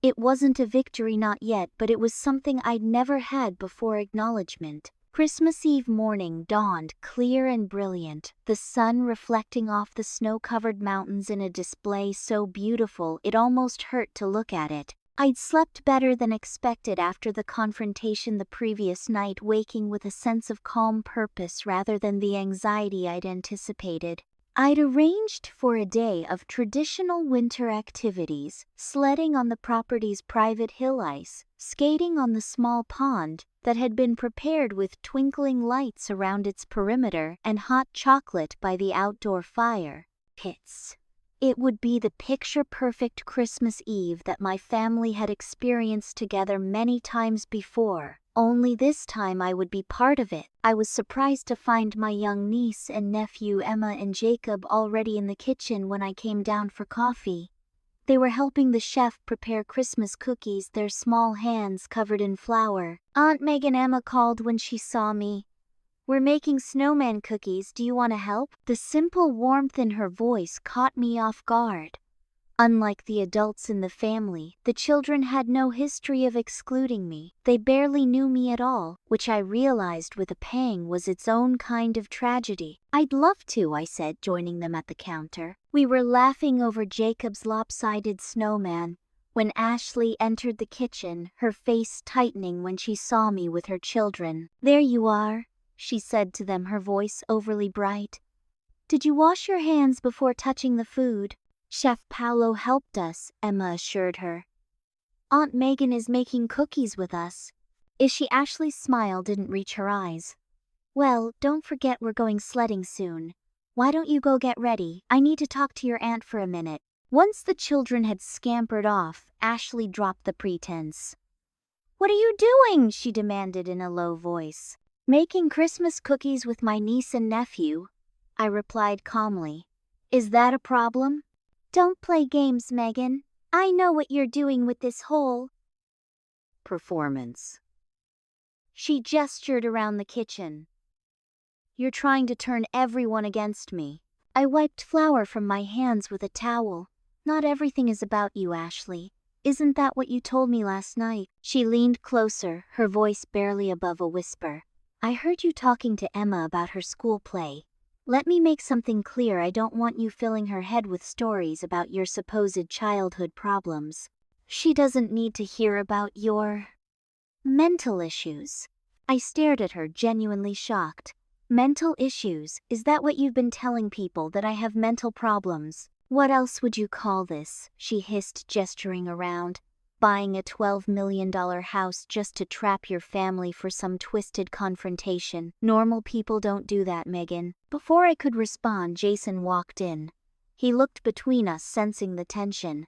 [SPEAKER 1] It wasn't a victory, not yet, but it was something I'd never had before: acknowledgement. Christmas Eve morning dawned clear and brilliant, the sun reflecting off the snow-covered mountains in a display so beautiful it almost hurt to look at it. I'd slept better than expected after the confrontation the previous night, waking with a sense of calm purpose rather than the anxiety I'd anticipated. I'd arranged for a day of traditional winter activities: sledding on the property's private hill ice, skating on the small pond that had been prepared with twinkling lights around its perimeter, and hot chocolate by the outdoor fire pits. It would be the picture-perfect Christmas Eve that my family had experienced together many times before, only this time I would be part of it. I was surprised to find my young niece and nephew Emma and Jacob already in the kitchen when I came down for coffee. They were helping the chef prepare Christmas cookies, their small hands covered in flour. "Aunt Megan," Emma called when she saw me. "We're making snowman cookies, do you want to help?" The simple warmth in her voice caught me off guard. Unlike the adults in the family, the children had no history of excluding me. They barely knew me at all, which I realized with a pang was its own kind of tragedy. "I'd love to," I said, joining them at the counter. We were laughing over Jacob's lopsided snowman when Ashley entered the kitchen, her face tightening when she saw me with her children. "There you are," she said to them, her voice overly bright. "Did you wash your hands before touching the food?" "Chef Paolo helped us," Emma assured her. "Aunt Megan is making cookies with us." "Is she?" Ashley's smile didn't reach her eyes. "Well, don't forget we're going sledding soon. Why don't you go get ready? I need to talk to your aunt for a minute." Once the children had scampered off, Ashley dropped the pretense. "What are you doing?" she demanded in a low voice. "Making Christmas cookies with my niece and nephew," I replied calmly. "Is that a problem?" "Don't play games, Megan. I know what you're doing with this whole performance." She gestured around the kitchen. "You're trying to turn everyone against me." I wiped flour from my hands with a towel. "Not everything is about you, Ashley. Isn't that what you told me last night?" She leaned closer, her voice barely above a whisper. "I heard you talking to Emma about her school play. Let me make something clear: I don't want you filling her head with stories about your supposed childhood problems. She doesn't need to hear about your mental issues." I stared at her, genuinely shocked. "Mental issues? Is that what you've been telling people, that I have mental problems?" What else would you call this? She hissed, gesturing around. Buying a $12 million house just to trap your family for some twisted confrontation. Normal people don't do that, Megan. Before I could respond, Jason walked in. He looked between us, sensing the tension.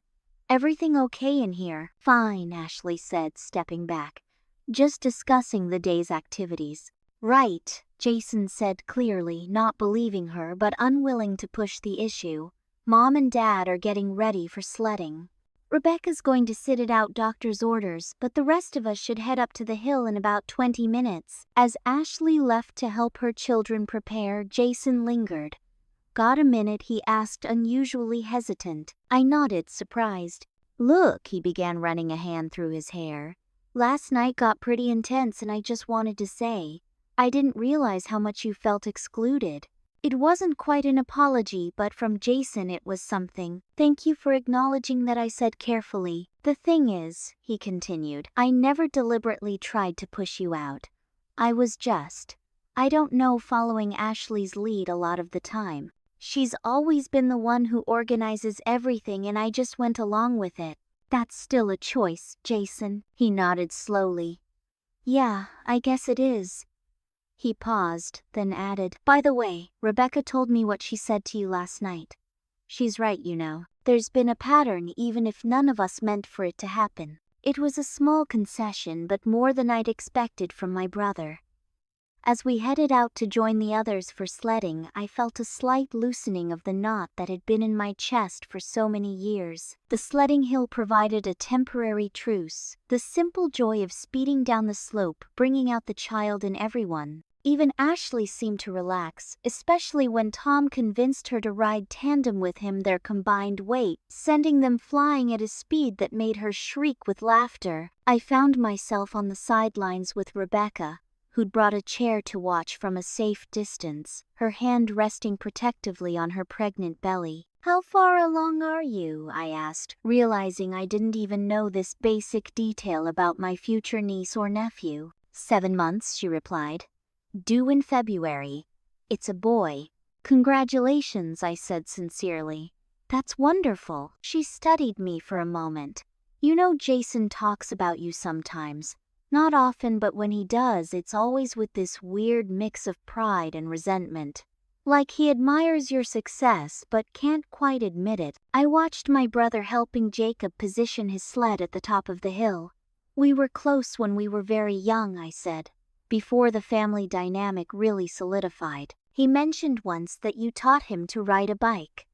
[SPEAKER 1] Everything okay in here? Fine, Ashley said, stepping back. Just discussing the day's activities. Right, Jason said clearly, not believing her but unwilling to push the issue. Mom and Dad are getting ready for sledding. Rebecca's going to sit it out doctor's orders, but the rest of us should head up to the hill in about 20 minutes. As Ashley left to help her children prepare, Jason lingered. Got a minute? He asked, unusually hesitant. I nodded, surprised. Look, he began, running a hand through his hair. Last night got pretty intense and I just wanted to say, I didn't realize how much you felt excluded. It wasn't quite an apology, but from Jason it was something. Thank you for acknowledging that, I said carefully. The thing is, he continued, I never deliberately tried to push you out. I was just, I don't know, following Ashley's lead a lot of the time. She's always been the one who organizes everything and I just went along with it. That's still a choice, Jason. He nodded slowly. Yeah, I guess it is. He paused, then added, by the way, Rebecca told me what she said to you last night. She's right, you know. There's been a pattern even if none of us meant for it to happen. It was a small concession, but more than I'd expected from my brother. As we headed out to join the others for sledding, I felt a slight loosening of the knot that had been in my chest for so many years. The sledding hill provided a temporary truce, the simple joy of speeding down the slope, bringing out the child in everyone. Even Ashley seemed to relax, especially when Tom convinced her to ride tandem with him, their combined weight sending them flying at a speed that made her shriek with laughter. I found myself on the sidelines with Rebecca, who'd brought a chair to watch from a safe distance, her hand resting protectively on her pregnant belly. How far along are you? I asked, realizing I didn't even know this basic detail about my future niece or nephew. 7 months, she replied. Due in February. It's a boy. Congratulations, I said sincerely. That's wonderful. She studied me for a moment. You know, Jason talks about you sometimes. Not often, but when he does, it's always with this weird mix of pride and resentment. Like he admires your success, but can't quite admit it. I watched my brother helping Jacob position his sled at the top of the hill. We were close when we were very young, I said, before the family dynamic really solidified. He mentioned once that you taught him to ride a bike.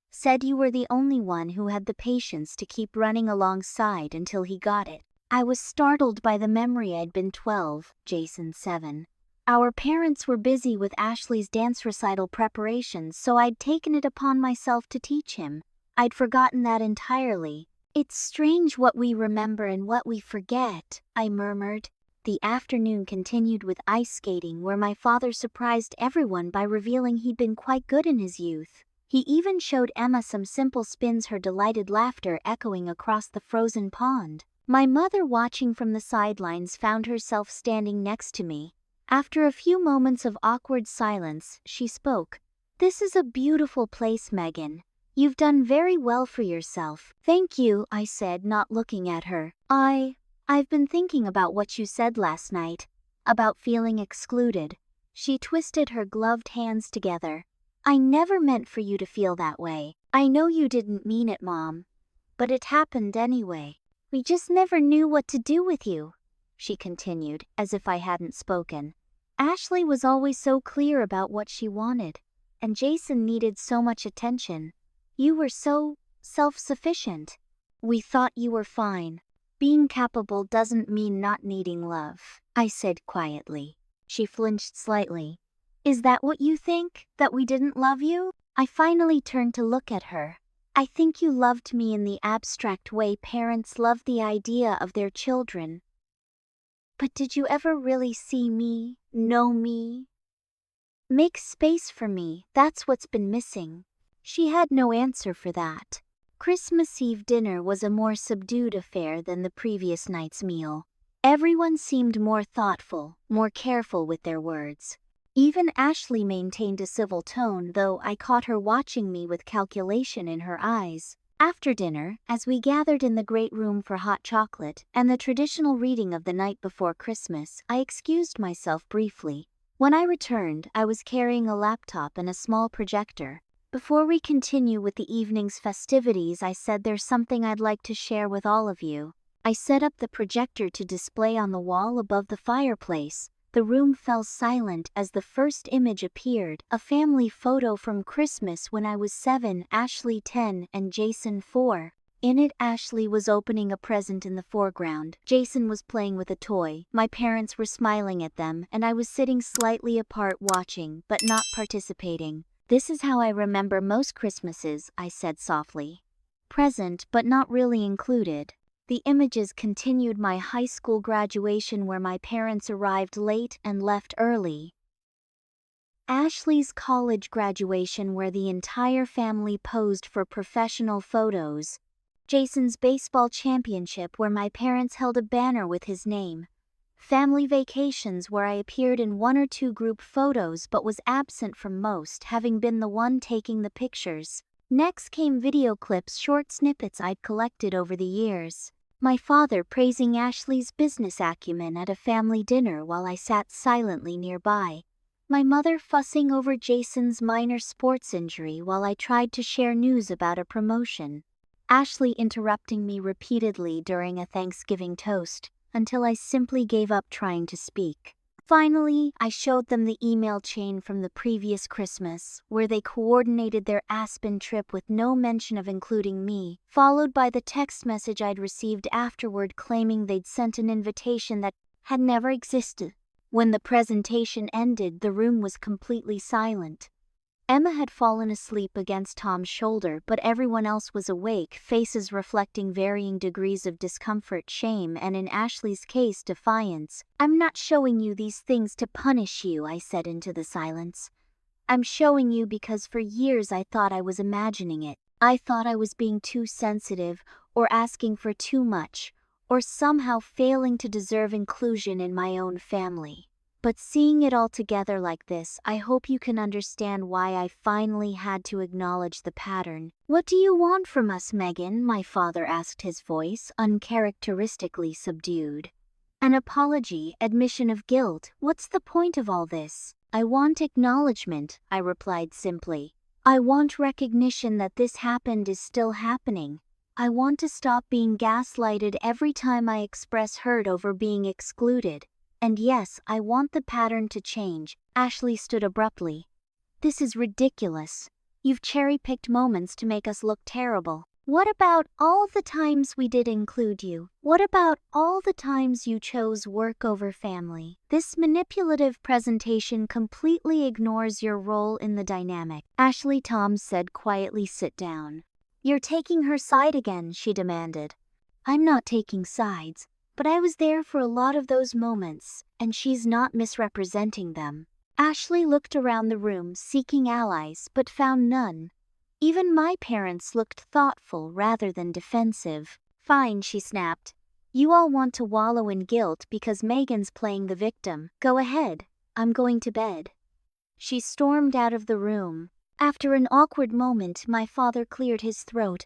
[SPEAKER 1] Said you were the only one who had the patience to keep running alongside until he got it. I was startled by the memory. I'd been 12, Jason 7. Our parents were busy with Ashley's dance recital preparations, so I'd taken it upon myself to teach him. I'd forgotten that entirely. It's strange what we remember and what we forget, I murmured. The afternoon continued with ice skating, where my father surprised everyone by revealing he'd been quite good in his youth. He even showed Emma some simple spins, her delighted laughter echoing across the frozen pond. My mother, watching from the sidelines, found herself standing next to me. After a few moments of awkward silence, she spoke. This is a beautiful place, Megan. You've done very well for yourself. Thank you, I said, not looking at her. I've been thinking about what you said last night, about feeling excluded. She twisted her gloved hands together. I never meant for you to feel that way. I know you didn't mean it, Mom. But it happened anyway. We just never knew what to do with you, she continued, as if I hadn't spoken. Ashley was always so clear about what she wanted, and Jason needed so much attention. You were so self-sufficient. We thought you were fine. Being capable doesn't mean not needing love, I said quietly. She flinched slightly. Is that what you think? That we didn't love you? I finally turned to look at her. I think you loved me in the abstract way parents love the idea of their children. But did you ever really see me, know me? Make space for me, that's what's been missing. She had no answer for that. Christmas Eve dinner was a more subdued affair than the previous night's meal. Everyone seemed more thoughtful, more careful with their words. Even Ashley maintained a civil tone, though I caught her watching me with calculation in her eyes. After dinner, as we gathered in the great room for hot chocolate and the traditional reading of the night before Christmas, I excused myself briefly. When I returned, I was carrying a laptop and a small projector. Before we continue with the evening's festivities, I said there's something I'd like to share with all of you. I set up the projector to display on the wall above the fireplace. The room fell silent as the first image appeared, a family photo from Christmas when I was 7, Ashley 10, and Jason 4. In it, Ashley was opening a present in the foreground. Jason was playing with a toy. My parents were smiling at them, and I was sitting slightly apart watching, but not participating. This is how I remember most Christmases, I said softly. Present, but not really included. The images continued my high school graduation where my parents arrived late and left early. Ashley's college graduation where the entire family posed for professional photos. Jason's baseball championship where my parents held a banner with his name. Family vacations where I appeared in 1 or 2 group photos but was absent from most, having been the one taking the pictures. Next came video clips, short snippets I'd collected over the years. My father praising Ashley's business acumen at a family dinner while I sat silently nearby. My mother fussing over Jason's minor sports injury while I tried to share news about a promotion. Ashley interrupting me repeatedly during a Thanksgiving toast, until I simply gave up trying to speak. Finally, I showed them the email chain from the previous Christmas, where they coordinated their Aspen trip with no mention of including me, followed by the text message I'd received afterward claiming they'd sent an invitation that had never existed. When the presentation ended, the room was completely silent. Emma had fallen asleep against Tom's shoulder, but everyone else was awake, faces reflecting varying degrees of discomfort, shame, and in Ashley's case, defiance. "I'm not showing you these things to punish you," I said into the silence. "I'm showing you because for years I thought I was imagining it. I thought I was being too sensitive, or asking for too much, or somehow failing to deserve inclusion in my own family. But seeing it all together like this, I hope you can understand why I finally had to acknowledge the pattern." "What do you want from us, Megan?" my father asked, his voice uncharacteristically subdued. "An apology, admission of guilt. What's the point of all this?" "I want acknowledgement," I replied simply. "I want recognition that this happened is still happening. I want to stop being gaslighted every time I express hurt over being excluded. And yes, I want the pattern to change." Ashley stood abruptly. "This is ridiculous. You've cherry-picked moments to make us look terrible. What about all the times we did include you? What about all the times you chose work over family? This manipulative presentation completely ignores your role in the dynamic." Ashley Tom said quietly, "Sit down." "You're taking her side again," she demanded. "I'm not taking sides. But I was there for a lot of those moments, and she's not misrepresenting them." Ashley looked around the room seeking allies but found none. Even my parents looked thoughtful rather than defensive. "Fine," she snapped. "You all want to wallow in guilt because Megan's playing the victim. Go ahead. I'm going to bed." She stormed out of the room. After an awkward moment, my father cleared his throat.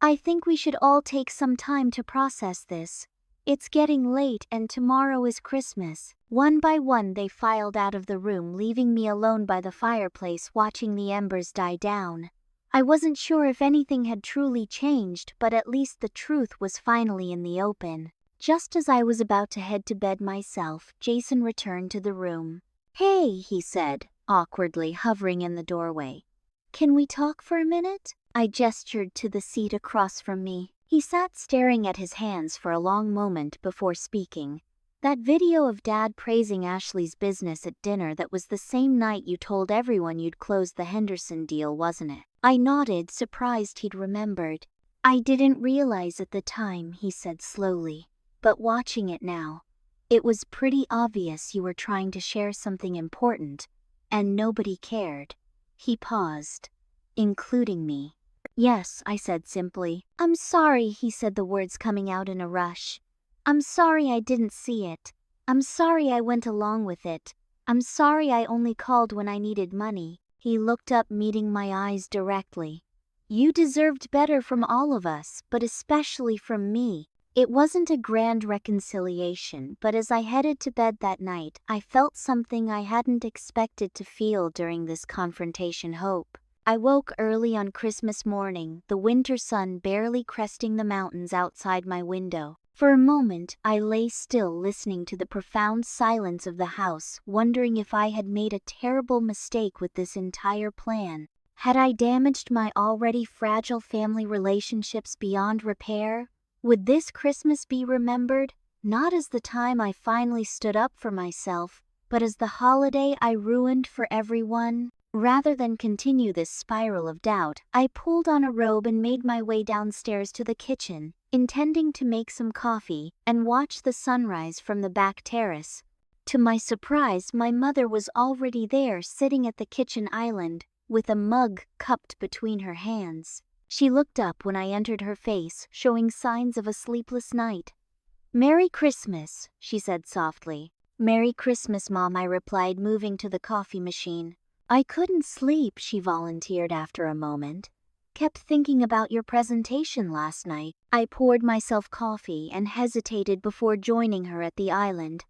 [SPEAKER 1] "I think we should all take some time to process this. It's getting late and tomorrow is Christmas." One by one they filed out of the room, leaving me alone by the fireplace watching the embers die down. I wasn't sure if anything had truly changed, but at least the truth was finally in the open. Just as I was about to head to bed myself, Jason returned to the room. "Hey," he said, awkwardly hovering in the doorway. "Can we talk for a minute?" I gestured to the seat across from me. He sat staring at his hands for a long moment before speaking. "That video of Dad praising Ashley's business at dinner, that was the same night you told everyone you'd closed the Henderson deal, wasn't it?" I nodded, surprised he'd remembered. "I didn't realize at the time," he said slowly, "but watching it now, it was pretty obvious you were trying to share something important, and nobody cared." He paused, "Including me." "Yes," I said simply. "I'm sorry," he said, the words coming out in a rush. "I'm sorry I didn't see it. I'm sorry I went along with it. I'm sorry I only called when I needed money. He looked up, meeting my eyes directly. You deserved better from all of us, but especially from me. It wasn't a grand reconciliation, but as I headed to bed that night, I felt something I hadn't expected to feel during this confrontation: hope. I woke early on Christmas morning, the winter sun barely cresting the mountains outside my window. For a moment, I lay still, listening to the profound silence of the house, wondering if I had made a terrible mistake with this entire plan. Had I damaged my already fragile family relationships beyond repair? Would this Christmas be remembered, not as the time I finally stood up for myself, but as the holiday I ruined for everyone? Rather than continue this spiral of doubt, I pulled on a robe and made my way downstairs to the kitchen, intending to make some coffee and watch the sunrise from the back terrace. To my surprise, my mother was already there, sitting at the kitchen island, with a mug cupped between her hands. She looked up when I entered, her face showing signs of a sleepless night. "Merry Christmas," she said softly. "Merry Christmas, Mom," I replied, moving to the coffee machine. "I couldn't sleep," she volunteered after a moment. "Kept thinking about your presentation last night." I poured myself coffee and hesitated before joining her at the island.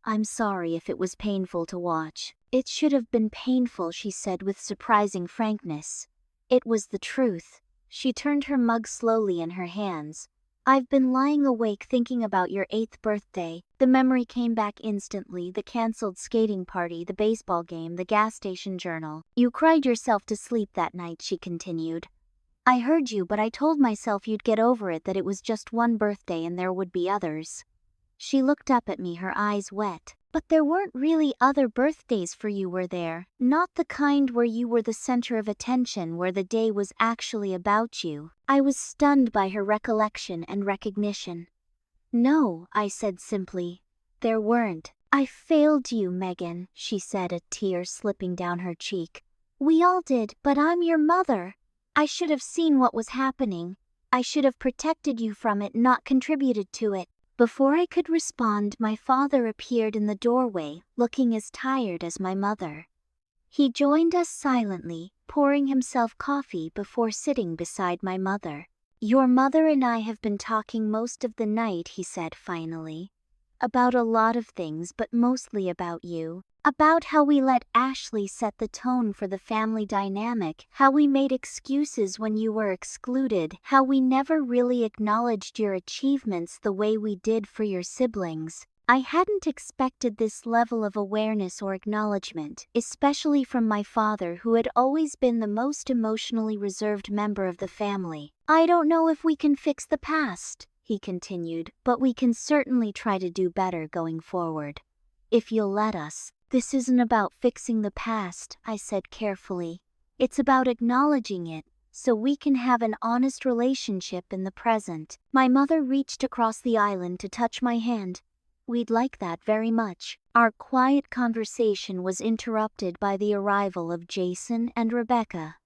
[SPEAKER 1] "I'm sorry if it was painful to watch." "It should have been painful," she said with surprising frankness. It was the truth. She turned her mug slowly in her hands. "I've been lying awake thinking about your 8th birthday. The memory came back instantly: the canceled skating party, the baseball game, the gas station journal. You cried yourself to sleep that night," she continued. "I heard you, but I told myself you'd get over it, that it was just one birthday and there would be others." She looked up at me, her eyes wet. "But there weren't really other birthdays for you, were there? Not the kind where you were the center of attention, where the day was actually about you." I was stunned by her recollection and recognition. "No," I said simply. "There weren't." "I failed you, Megan," she said, a tear slipping down her cheek. "We all did, but I'm your mother. I should have seen what was happening. I should have protected you from it, not contributed to it." Before I could respond, my father appeared in the doorway, looking as tired as my mother. He joined us silently, pouring himself coffee before sitting beside my mother. "Your mother and I have been talking most of the night," he said finally. "About a lot of things, but mostly about you. About how we let Ashley set the tone for the family dynamic, how we made excuses when you were excluded, how we never really acknowledged your achievements the way we did for your siblings. I hadn't expected this level of awareness or acknowledgement, especially from my father, who had always been the most emotionally reserved member of the family. I don't know if we can fix the past," he continued, "but we can certainly try to do better going forward. If you'll let us." "This isn't about fixing the past," I said carefully. "It's about acknowledging it, so we can have an honest relationship in the present." My mother reached across the island to touch my hand. "We'd like that very much." Our quiet conversation was interrupted by the arrival of Jason and Rebecca.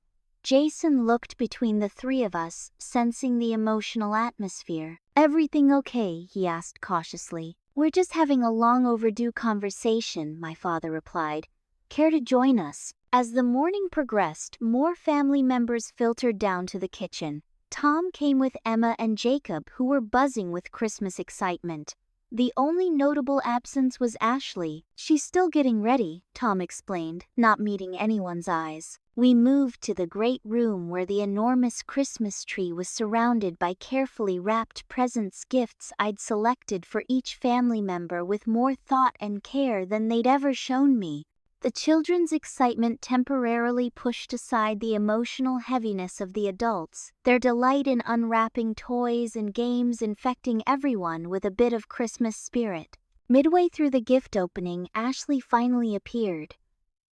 [SPEAKER 1] Jason looked between the three of us, sensing the emotional atmosphere. "Everything okay?" he asked cautiously. "We're just having a long overdue conversation," my father replied. "Care to join us?" As the morning progressed, more family members filtered down to the kitchen. Tom came with Emma and Jacob, who were buzzing with Christmas excitement. The only notable absence was Ashley. "She's still getting ready," Tom explained, not meeting anyone's eyes. We moved to the great room where the enormous Christmas tree was surrounded by carefully wrapped presents, gifts I'd selected for each family member with more thought and care than they'd ever shown me. The children's excitement temporarily pushed aside the emotional heaviness of the adults, their delight in unwrapping toys and games infecting everyone with a bit of Christmas spirit. Midway through the gift opening, Ashley finally appeared.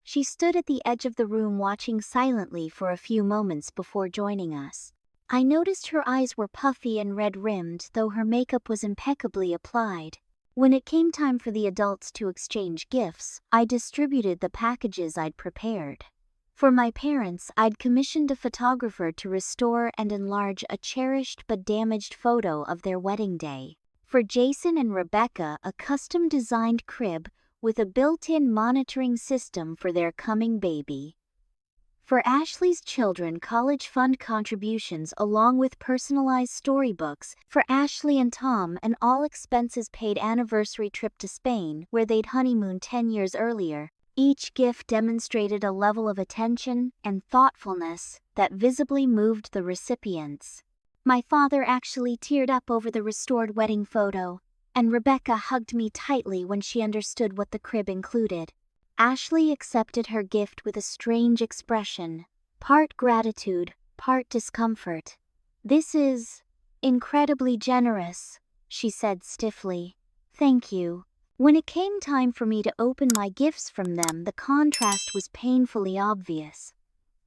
[SPEAKER 1] She stood at the edge of the room, watching silently for a few moments before joining us. I noticed her eyes were puffy and red-rimmed, though her makeup was impeccably applied. When it came time for the adults to exchange gifts, I distributed the packages I'd prepared. For my parents, I'd commissioned a photographer to restore and enlarge a cherished but damaged photo of their wedding day. For Jason and Rebecca, a custom-designed crib with a built-in monitoring system for their coming baby. For Ashley's children, college fund contributions along with personalized storybooks. For Ashley and Tom, an all-expenses-paid anniversary trip to Spain where they'd honeymooned 10 years earlier. Each gift demonstrated a level of attention and thoughtfulness that visibly moved the recipients. My father actually teared up over the restored wedding photo, and Rebecca hugged me tightly when she understood what the crib included. Ashley accepted her gift with a strange expression, part gratitude, part discomfort. "This is incredibly generous," she said stiffly. "Thank you." When it came time for me to open my gifts from them, the contrast was painfully obvious.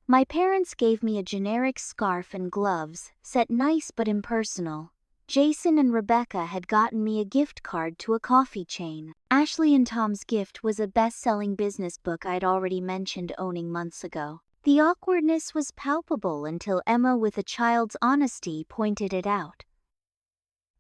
[SPEAKER 1] My parents gave me a generic scarf and gloves, set nice but impersonal. Jason and Rebecca had gotten me a gift card to a coffee chain. Ashley and Tom's gift was a best-selling business book I'd already mentioned owning months ago. The awkwardness was palpable until Emma, with a child's honesty, pointed it out.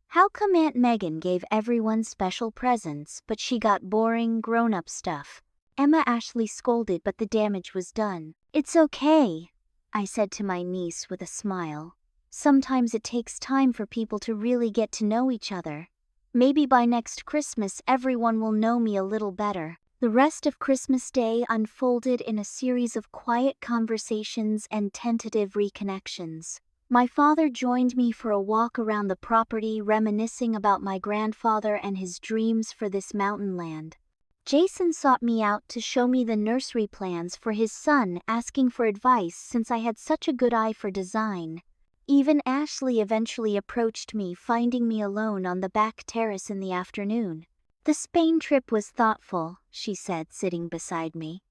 [SPEAKER 1] "How come Aunt Megan gave everyone special presents, but she got boring, grown-up stuff?" Ashley scolded, but the damage was done. "It's okay," I said to my niece with a smile. "Sometimes it takes time for people to really get to know each other. Maybe by next Christmas everyone will know me a little better." The rest of Christmas Day unfolded in a series of quiet conversations and tentative reconnections. My father joined me for a walk around the property, reminiscing about my grandfather and his dreams for this mountain land. Jason sought me out to show me the nursery plans for his son, asking for advice since I had such a good eye for design. Even Ashley eventually approached me, finding me alone on the back terrace in the afternoon. "The Spain trip was thoughtful," she said, sitting beside me.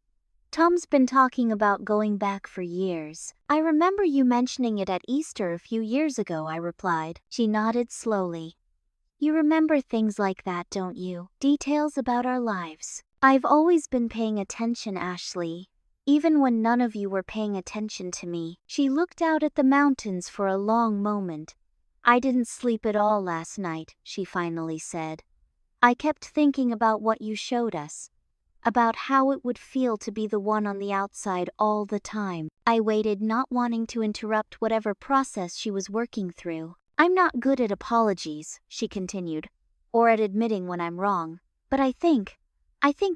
[SPEAKER 1] "Tom's been talking about going back for years. I remember you mentioning it at Easter a few years ago," I replied. She nodded slowly. "You remember things like that, don't you? Details about our lives." "I've always been paying attention, Ashley, even when none of you were paying attention to me." She looked out at the mountains for a long moment. "I didn't sleep at all last night," she finally said. "I kept thinking about what you showed us, about how it would feel to be the one on the outside all the time." I waited, not wanting to interrupt whatever process she was working through. "I'm not good at apologies," she continued, "or at admitting when I'm wrong. But I think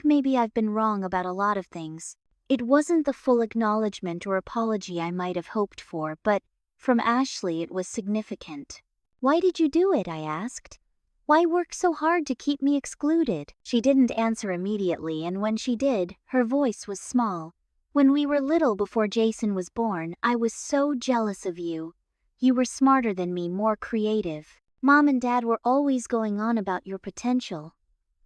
[SPEAKER 1] maybe I've been wrong about a lot of things." It wasn't the full acknowledgement or apology I might have hoped for, but from Ashley it was significant. "Why did you do it?" I asked. "Why work so hard to keep me excluded?" She didn't answer immediately, and when she did, her voice was small. "When we were little, before Jason was born, I was so jealous of you. You were smarter than me, more creative. Mom and Dad were always going on about your potential.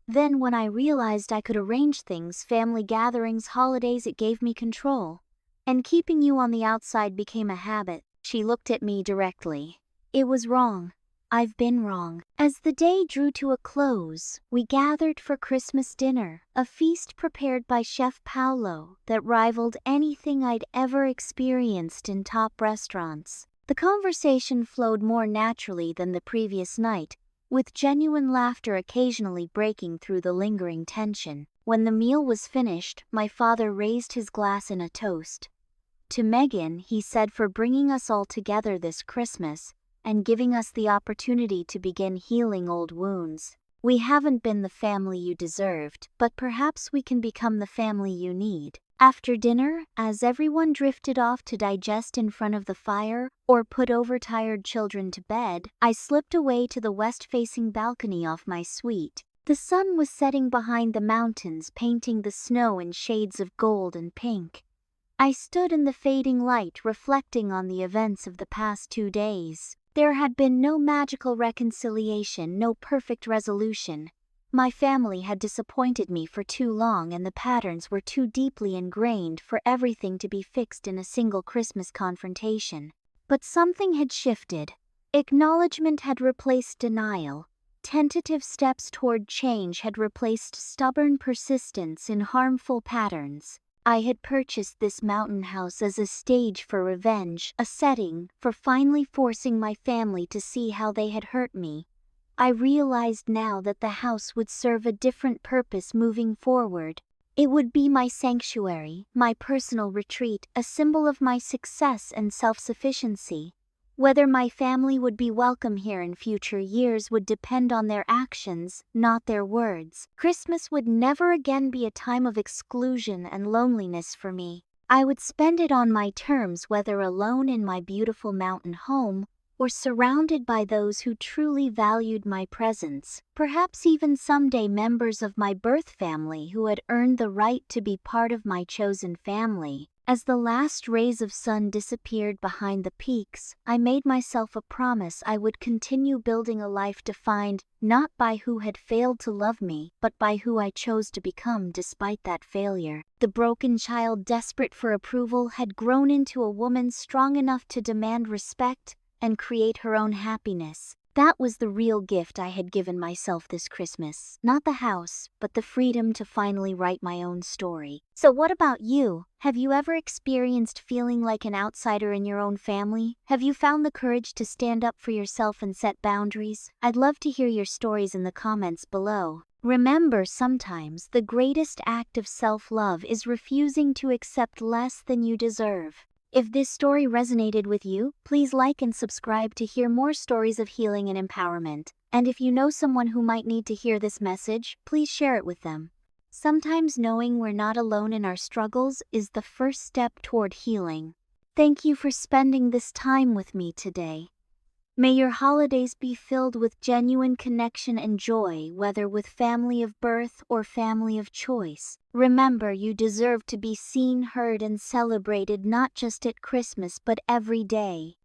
[SPEAKER 1] Then when I realized I could arrange things, family gatherings, holidays, it gave me control. And keeping you on the outside became a habit." She looked at me directly. "It was wrong. I've been wrong." As the day drew to a close, we gathered for Christmas dinner, a feast prepared by Chef Paolo that rivaled anything I'd ever experienced in top restaurants. The conversation flowed more naturally than the previous night, with genuine laughter occasionally breaking through the lingering tension. When the meal was finished, my father raised his glass in a toast. "To Megan," he said, "for bringing us all together this Christmas and giving us the opportunity to begin healing old wounds. We haven't been the family you deserved, but perhaps we can become the family you need." After dinner, as everyone drifted off to digest in front of the fire or put overtired children to bed, I slipped away to the west-facing balcony off my suite. The sun was setting behind the mountains, painting the snow in shades of gold and pink. I stood in the fading light, reflecting on the events of the past 2 days. There had been no magical reconciliation, no perfect resolution. My family had disappointed me for too long, and the patterns were too deeply ingrained for everything to be fixed in a single Christmas confrontation. But something had shifted. Acknowledgment had replaced denial. Tentative steps toward change had replaced stubborn persistence in harmful patterns. I had purchased this mountain house as a stage for revenge, a setting for finally forcing my family to see how they had hurt me. I realized now that the house would serve a different purpose moving forward. It would be my sanctuary, my personal retreat, a symbol of my success and self-sufficiency. Whether my family would be welcome here in future years would depend on their actions, not their words. Christmas would never again be a time of exclusion and loneliness for me. I would spend it on my terms, whether alone in my beautiful mountain home or surrounded by those who truly valued my presence, perhaps even someday members of my birth family who had earned the right to be part of my chosen family. As the last rays of sun disappeared behind the peaks, I made myself a promise I would continue building a life defined not by who had failed to love me, but by who I chose to become despite that failure. The broken child, desperate for approval, had grown into a woman strong enough to demand respect and create her own happiness. That was the real gift I had given myself this Christmas. Not the house, but the freedom to finally write my own story. So what about you? Have you ever experienced feeling like an outsider in your own family? Have you found the courage to stand up for yourself and set boundaries? I'd love to hear your stories in the comments below. Remember, sometimes the greatest act of self-love is refusing to accept less than you deserve. If this story resonated with you, please like and subscribe to hear more stories of healing and empowerment. And if you know someone who might need to hear this message, please share it with them. Sometimes knowing we're not alone in our struggles is the first step toward healing. Thank you for spending this time with me today. May your holidays be filled with genuine connection and joy, whether with family of birth or family of choice. Remember, you deserve to be seen, heard, and celebrated, not just at Christmas but every day.